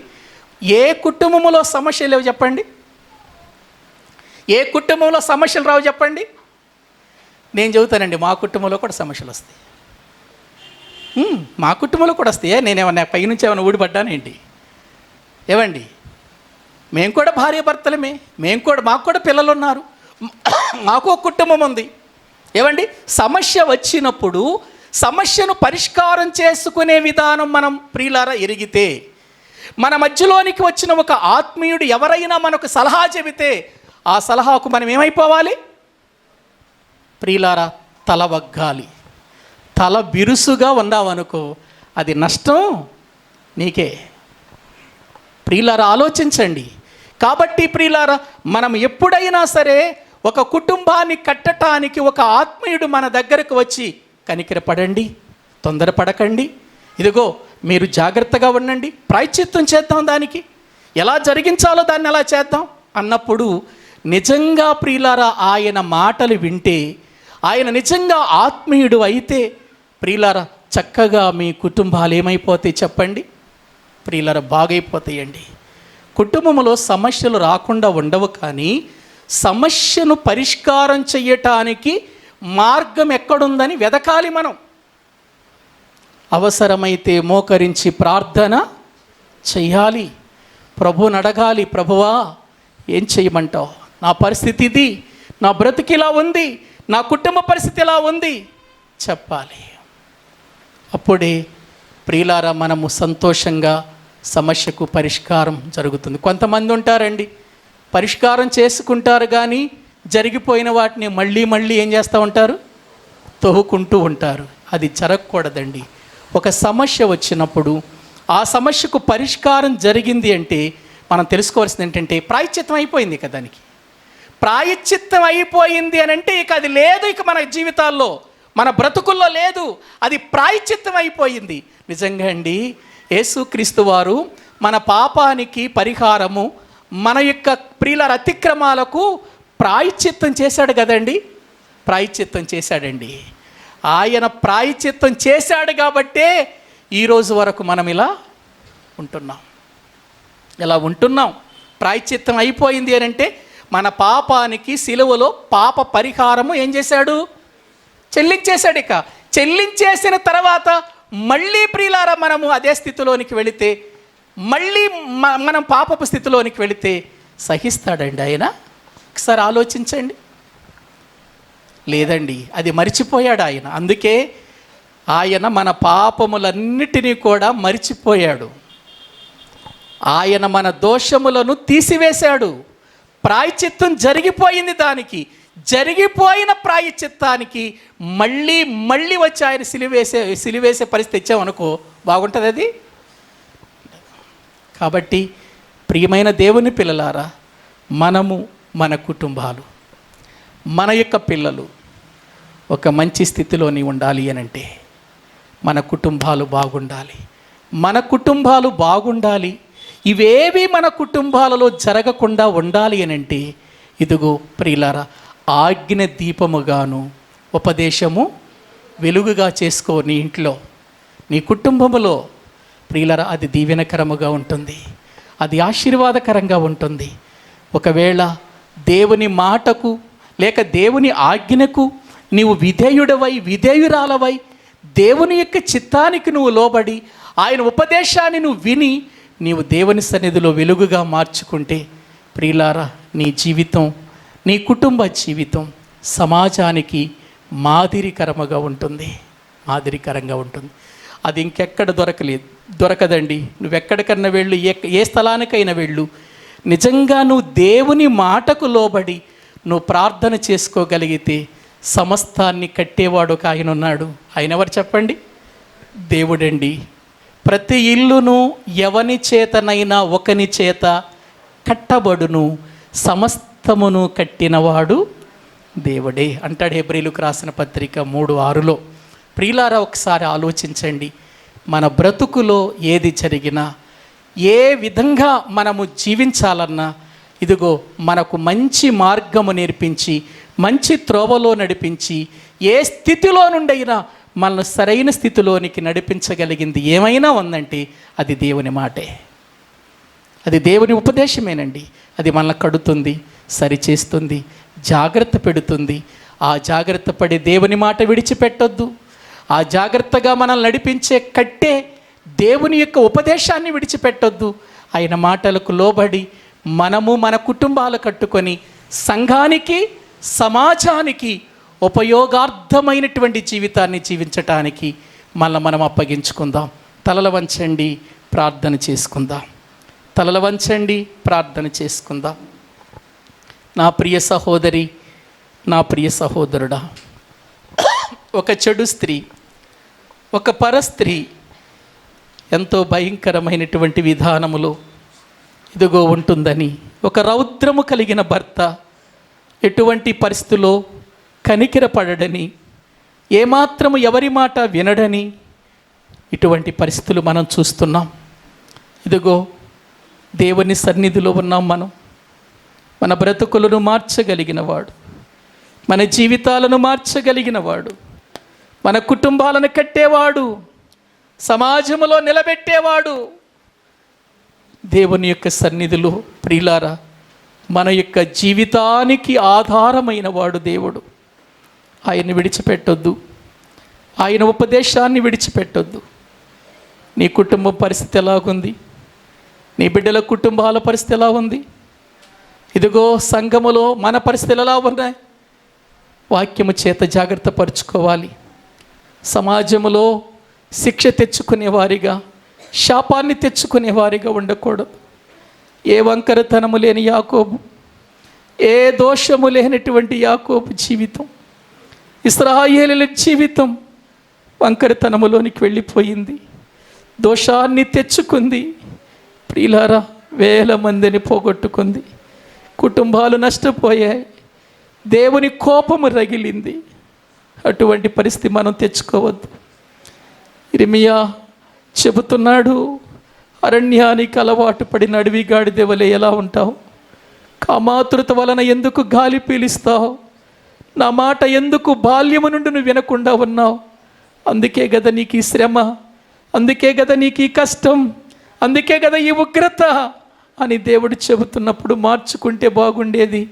ఏ కుటుంబంలో సమస్యలు లేవు చెప్పండి? ఏ కుటుంబంలో సమస్యలు రావు చెప్పండి? నేను చెబుతానండి, మా కుటుంబంలో కూడా సమస్యలు వస్తాయి. మా కుటుంబంలో కూడా వస్తాయి. నేనేమన్నా పైనుంచి ఏమైనా ఊడిపడ్డానేంటి? ఏవండి, మేము కూడా భార్య భర్తలమే, మాకు కూడా పిల్లలు ఉన్నారు, మాకు ఒక కుటుంబం ఉంది. ఏవండి, సమస్య వచ్చినప్పుడు సమస్యను పరిష్కారం చేసుకునే విధానం మనం ప్రియులారా ఎరిగితే, మన మధ్యలోనికి వచ్చిన ఒక ఆత్మీయుడు ఎవరైనా మనకు సలహా చెబితే ఆ సలహాకు మనం ఏమైపోవాలి? ప్రియులారా, తల వగ్గాలి. తల బిరుసుగా ఉన్నావనుకో అది నష్టం నీకే. ప్రియులారా ఆలోచించండి. కాబట్టి ప్రియులారా, మనం ఎప్పుడైనా సరే ఒక కుటుంబాన్ని కట్టడానికి ఒక ఆత్మీయుడు మన దగ్గరకు వచ్చి కనికరపడండి, తొందరపడకండి, ఇదిగో మీరు జాగ్రత్తగా ఉండండి, ప్రాయశ్చిత్తం చేద్దాం, దానికి ఎలా జరిగించాలో దాన్ని ఎలా చేద్దాం అన్నప్పుడు నిజంగా ప్రియులారా ఆయన మాటలు వింటే, ఆయన నిజంగా ఆత్మీయుడు అయితే ప్రియులారా, చక్కగా మీ కుటుంబాలు ఏమైపోతాయి చెప్పండి? ప్రియులారా, బాగైపోతాయండి. కుటుంబంలో సమస్యలు రాకుండా ఉండవు, కానీ సమస్యను పరిష్కారం చేయటానికి మార్గం ఎక్కడుందని వెదకాలి మనం. అవసరమైతే మోకరించి ప్రార్థన చెయ్యాలి, ప్రభువుని అడగాలి. ప్రభువా, ఏం చేయమంటావు? నా పరిస్థితి ఇది, నా బ్రతికి ఇలా ఉంది, నా కుటుంబ పరిస్థితి ఇలా ఉంది చెప్పాలి. అప్పుడే ప్రియులారా మనము సంతోషంగా సమస్యకు పరిష్కారం జరుగుతుంది. కొంతమంది ఉంటారండి, పరిష్కారం చేసుకుంటారు కానీ జరిగిపోయిన వాటిని మళ్ళీ మళ్ళీ ఏం చేస్తూ ఉంటారు? తవ్వుకుంటూ ఉంటారు. అది జరగకూడదండి. ఒక సమస్య వచ్చినప్పుడు ఆ సమస్యకు పరిష్కారం జరిగింది అంటే మనం తెలుసుకోవాల్సింది ఏంటంటే ప్రాయశ్చిత్తం అయిపోయింది ఇక దానికి. ప్రాయశ్చిత్తం అయిపోయింది అని అంటే ఇక అది లేదు, ఇక మన జీవితాల్లో మన బ్రతుకుల్లో లేదు, అది ప్రాయశ్చిత్తం అయిపోయింది. నిజంగా అండి, యేసుక్రీస్తు వారు మన పాపానికి పరిహారము, మన యొక్క ప్రియుల అతిక్రమాలకు ప్రాయశ్చిత్తం చేశాడు కదండి. ప్రాయశ్చిత్తం చేశాడండి. ఆయన ప్రాయశ్చిత్తం చేశాడు కాబట్టే ఈరోజు వరకు మనం ఇలా ఉంటున్నాం. ప్రాయశ్చిత్తం అయిపోయింది అని అంటే మన పాపానికి సిలువలో పాప పరిహారము ఏం చేశాడు? చెల్లించేశాడు. ఇక చెల్లించేసిన తర్వాత మళ్ళీ ప్రియులారా మనము అదే స్థితిలోనికి వెళితే, మళ్ళీ మనం పాపపు స్థితిలోనికి వెళితే సహిస్తాడండి ఆయన? ఒకసారి ఆలోచించండి. లేదండి, అది మరిచిపోయాడు ఆయన. అందుకే ఆయన మన పాపములన్నిటినీ కూడా మరిచిపోయాడు. ఆయన మన దోషములను తీసివేశాడు. ప్రాయశ్చిత్తం జరిగిపోయింది. దానికి జరిగిపోయిన ప్రాయశ్చిత్తానికి మళ్ళీ మళ్ళీ వచ్చి ఆయన సిలివేసే పరిస్థితి తెచ్చామనుకో, బాగుంటుంది అది. కాబట్టి ప్రియమైన దేవుని పిల్లలారా, మనము, మన కుటుంబాలు, మన యొక్క పిల్లలు ఒక మంచి స్థితిలోని ఉండాలి అనంటే మన కుటుంబాలు బాగుండాలి. మన కుటుంబాలు బాగుండాలి. ఇవేవి మన కుటుంబాలలో జరగకుండా ఉండాలి అనంటే ఇదిగో ప్రియులారా, ఆజ్ఞ దీపముగాను ఉపదేశము వెలుగుగా చేసుకో నీ ఇంట్లో, నీ కుటుంబములో. ప్రియులారా, అది దీవెనకరముగా ఉంటుంది, అది ఆశీర్వాదకరంగా ఉంటుంది. ఒకవేళ దేవుని మాటకు లేక దేవుని ఆజ్ఞకు నీవు విధేయురాలవై దేవుని యొక్క చిత్తానికి నువ్వు లోబడి ఆయన ఉపదేశాన్ని నువ్వు విని నీవు దేవుని సన్నిధిలో వెలుగుగా మార్చుకుంటే ప్రియులారా, నీ జీవితం, నీ కుటుంబ జీవితం సమాజానికి మాదిరికరంగా ఉంటుంది. అది ఇంకెక్కడ దొరకదండి. నువ్వెక్కడికన్నా వెళ్ళు, ఏ స్థలానికైనా వెళ్ళు, నిజంగా నువ్వు దేవుని మాటకు లోబడి నువ్వు ప్రార్థన చేసుకోగలిగితే సమస్తాన్ని కట్టేవాడు ఒక ఆయన ఉన్నాడు. ఆయన ఎవరు చెప్పండి? దేవుడండి. ప్రతి ఇల్లును ఎవని చేతనైనా ఒకని చేత కట్టబడును, సమస్తమును కట్టినవాడు దేవుడే అంటాడు హెబ్రీయులకు రాసిన పత్రిక 3:6. ప్రియులారా, ఒకసారి ఆలోచించండి. మన బ్రతుకులో ఏది జరిగినా, ఏ విధంగా మనము జీవించాలన్నా ఇదిగో మనకు మంచి మార్గము నేర్పించి, మంచి త్రోవలో నడిపించి, ఏ స్థితిలో నుండైనా మనల్ని సరైన స్థితిలోనికి నడిపించగలిగింది ఏమైనా ఉందంటే అది దేవుని మాటే, అది దేవుని ఉపదేశమేనండి. అది మనల్ని కడుతుంది, సరిచేస్తుంది, జాగ్రత్త పెడుతుంది. ఆ జాగ్రత్త పడి దేవుని మాట విడిచిపెట్టొద్దు. ఆ జాగ్రత్తగా మనల్ని నడిపించే కట్టే దేవుని యొక్క ఉపదేశాన్ని విడిచిపెట్టొద్దు. ఆయన మాటలకు లోబడి మనము మన కుటుంబాలు కట్టుకొని సంఘానికి, సమాజానికి ఉపయోగార్థమైనటువంటి జీవితాన్ని జీవించటానికి మనం అప్పగించుకుందాం. తలలు వంచండి, ప్రార్థన చేసుకుందాం. నా ప్రియ సహోదరి, నా ప్రియ సహోదరుడా, ఒక చెడు స్త్రీ, ఒక పరస్త్రీ ఎంతో భయంకరమైనటువంటి విధానములో ఇదిగో ఉంటుందని, ఒక రౌద్రము కలిగిన భర్త ఎటువంటి పరిస్థితుల్లో కనికిరపడని, ఏమాత్రము ఎవరి మాట వినడని ఇటువంటి పరిస్థితులు మనం చూస్తున్నాం. ఇదిగో దేవుని సన్నిధిలో ఉన్నాం. మన బ్రతుకులను మార్చగలిగిన వాడు, మన జీవితాలను మార్చగలిగిన వాడు, మన కుటుంబాలను కట్టేవాడు, సమాజంలో నిలబెట్టేవాడు. దేవుని యొక్క సన్నిధిలో ప్రియులారా మన యొక్క జీవితానికి ఆధారమైన వాడు దేవుడు. ఆయన్ని విడిచిపెట్టొద్దు, ఆయన ఉపదేశాన్ని విడిచిపెట్టొద్దు. నీ కుటుంబం పరిస్థితి ఎలాగుంది? నీ బిడ్డల కుటుంబాల పరిస్థితి ఎలా ఉంది? ఇదిగో సంఘములో మన పరిస్థితులు ఎలా ఉన్నాయి? వాక్యము చేత జాగ్రత్త పరుచుకోవాలి. సమాజంలో శిక్ష తెచ్చుకునేవారిగా, శాపాన్ని తెచ్చుకునేవారిగా ఉండకూడదు. ఏ వంకరతనము లేని యాకోబు, ఏ దోషము లేనటువంటి యాకోబు జీవితం, ఇశ్రాయేలీయుల జీవితం వంకరతనములోనికి వెళ్ళిపోయింది, దోషాన్ని తెచ్చుకుంది. ప్రియులారా, వేల మందిని పోగొట్టుకుంది, కుటుంబాలు నష్టపోయాయి, దేవుని కోపము రగిలింది. అటువంటి పరిస్థితి మనం తెచ్చుకోవద్దు. ఇర్మియా చెబుతున్నాడు, అరణ్యానికి అలవాటు పడిన అడవి గాడిద వలె ఎలా ఉంటావు? కామాతురత వలన ఎందుకు గాలి పీలుస్తావు? నా మాట ఎందుకు బాల్యము నుండి నువ్వు వినకుండా ఉన్నావు? అందుకే కదా నీకు ఈ శ్రమ, అందుకే కదా నీకు ఈ కష్టం, అందుకే కదా ఈ ఉగ్రత అని దేవుడు చెబుతున్నప్పుడు మార్చుకుంటే బాగుండేది.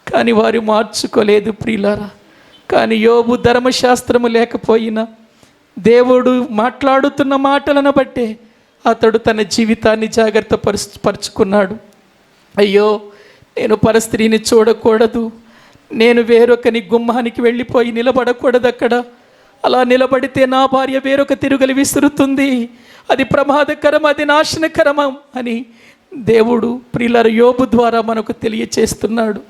కానీ వారు మార్చుకోలేదు ప్రియులారా. కానీ యోబు ధర్మశాస్త్రము లేకపోయినా దేవుడు మాట్లాడుతున్న మాటలను బట్టే అతడు తన జీవితాన్ని జాగ్రత్త పరుచుకున్నాడు. అయ్యో, నేను పరస్త్రీని చూడకూడదు, నేను వేరొకని గుమ్మానికి వెళ్ళిపోయి నిలబడకూడదు. అక్కడ అలా నిలబడితే నా భార్య వేరొక తిరుగలి విసురుతుంది, అది ప్రమాదకరం, అది నాశనకరం అని దేవుడు ప్రియులార యోబు ద్వారా మనకు తెలియచేస్తున్నాడు.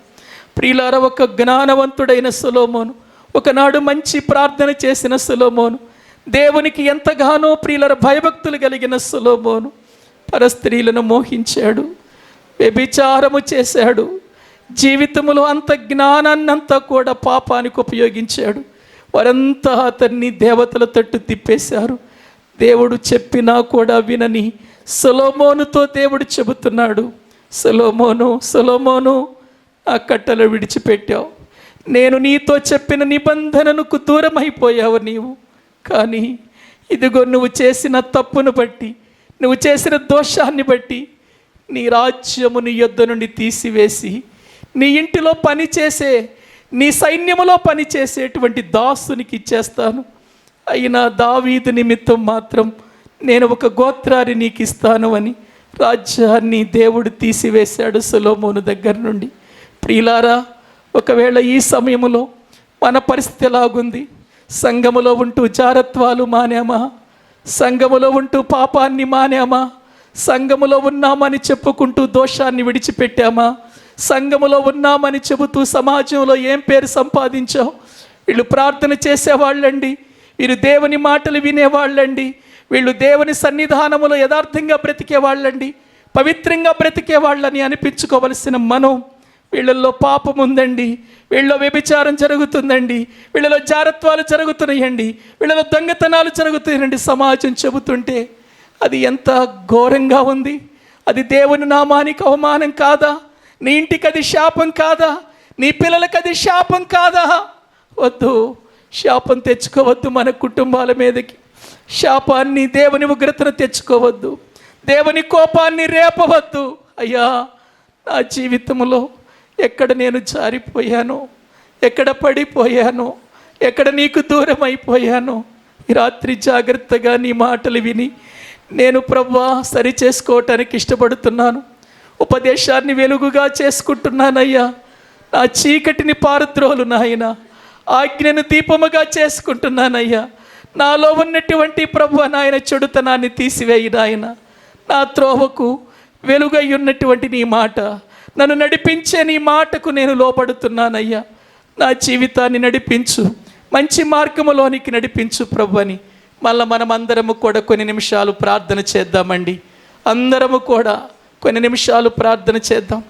ప్రియులార, ఒక జ్ఞానవంతుడైన సొలొమోను, ఒకనాడు మంచి ప్రార్థన చేసిన సొలొమోను, దేవునికి ఎంతగానో ప్రియులార భయభక్తులు కలిగిన సొలొమోను పరస్త్రీలను మోహించాడు, వ్యభిచారము చేశాడు. జీవితంలో అంత జ్ఞానాన్నంతా కూడా పాపానికి ఉపయోగించాడు. వారంతా అతన్ని దేవతల తట్టు తిప్పేశారు. దేవుడు చెప్పినా కూడా వినని సొలొమోనుతో దేవుడు చెబుతున్నాడు, సొలొమోను, సొలొమోను, ఆ కట్టలు విడిచిపెట్టావు, నేను నీతో చెప్పిన నిబంధనకు దూరం అయిపోయావు నీవు. కానీ ఇదిగో నువ్వు చేసిన తప్పును బట్టి, నువ్వు చేసిన దోషాన్ని బట్టి నీ రాజ్యము నీ యొద్ద నుండి తీసివేసి నీ ఇంటిలో పనిచేసే, నీ సైన్యములో పనిచేసేటువంటి దాసునికి ఇచ్చేస్తాను. అయినా దావీదు నిమిత్తం మాత్రం నేను ఒక గోత్రాన్ని నీకు ఇస్తాను అని రాజ్యాన్ని దేవుడు తీసివేశాడు సొలొమోను దగ్గర నుండి. ప్రియులారా, ఒకవేళ ఈ సమయంలో మన పరిస్థితి ఎలాగుంది? సంఘములో ఉంటూ జారత్వాలు మానేమా? సంఘములో ఉంటూ పాపాన్ని మానేమా? సంఘములో ఉన్నామని చెప్పుకుంటూ దోషాన్ని విడిచిపెట్టామా? సంఘములో ఉన్నామని చెబుతూ సమాజంలో ఏం పేరు సంపాదించావు? వీళ్ళు ప్రార్థన చేసేవాళ్ళండి, వీరు దేవుని మాటలు వినేవాళ్ళండి, వీళ్ళు దేవుని సన్నిధానములో యథార్థంగా బ్రతికేవాళ్ళండి, పవిత్రంగా బ్రతికేవాళ్ళని అనిపించుకోవలసిన మనం, వీళ్ళల్లో పాపం ఉందండి, వీళ్ళలో వ్యభిచారం జరుగుతుందండి, వీళ్ళలో జారత్వాలు జరుగుతున్నాయండి, వీళ్ళలో దొంగతనాలు జరుగుతున్నాయండి సమాజం చెబుతుంటే అది ఎంత ఘోరంగా ఉంది. అది దేవుని నామానికి అవమానం కాదా? నీ ఇంటికి అది శాపం కాదా? నీ పిల్లలకి అది శాపం కాదా? వద్దు, శాపం తెచ్చుకోవద్దు మన కుటుంబాల మీదకి. శాపాన్ని, దేవుని ఉగ్రతను తెచ్చుకోవద్దు, దేవుని కోపాన్ని రేపవద్దు. అయ్యా, నా జీవితంలో ఎక్కడ నేను జారిపోయానో, ఎక్కడ పడిపోయానో, ఎక్కడ నీకు దూరం అయిపోయానో ఈ రాత్రి జాగ్రత్తగా నీ మాటలు విని నేను ప్రభువా సరి చేసుకోవటానికి ఇష్టపడుతున్నాను. ఉపదేశాన్ని వెలుగుగా చేసుకుంటున్నానయ్యా. నా చీకటిని పారద్రోలు నాయన, ఆజ్ఞను దీపముగా చేసుకుంటున్నానయ్యా. నాలో ఉన్నటువంటి ప్రభువా నాయన చెడుతనాన్ని తీసివేయి నాయన. నా త్రోవకు వెలుగై ఉన్నటువంటి నీ మాట, నన్ను నడిపించే నీ మాటకు నేను లోపడుతున్నానయ్యా. నా జీవితాన్ని నడిపించు, మంచి మార్గములోనికి నడిపించు ప్రభు అని మనం అందరము కూడా కొన్ని నిమిషాలు ప్రార్థన చేద్దామండి. అందరము కూడా కొన్ని నిమిషాలు ప్రార్థన చేద్దాం.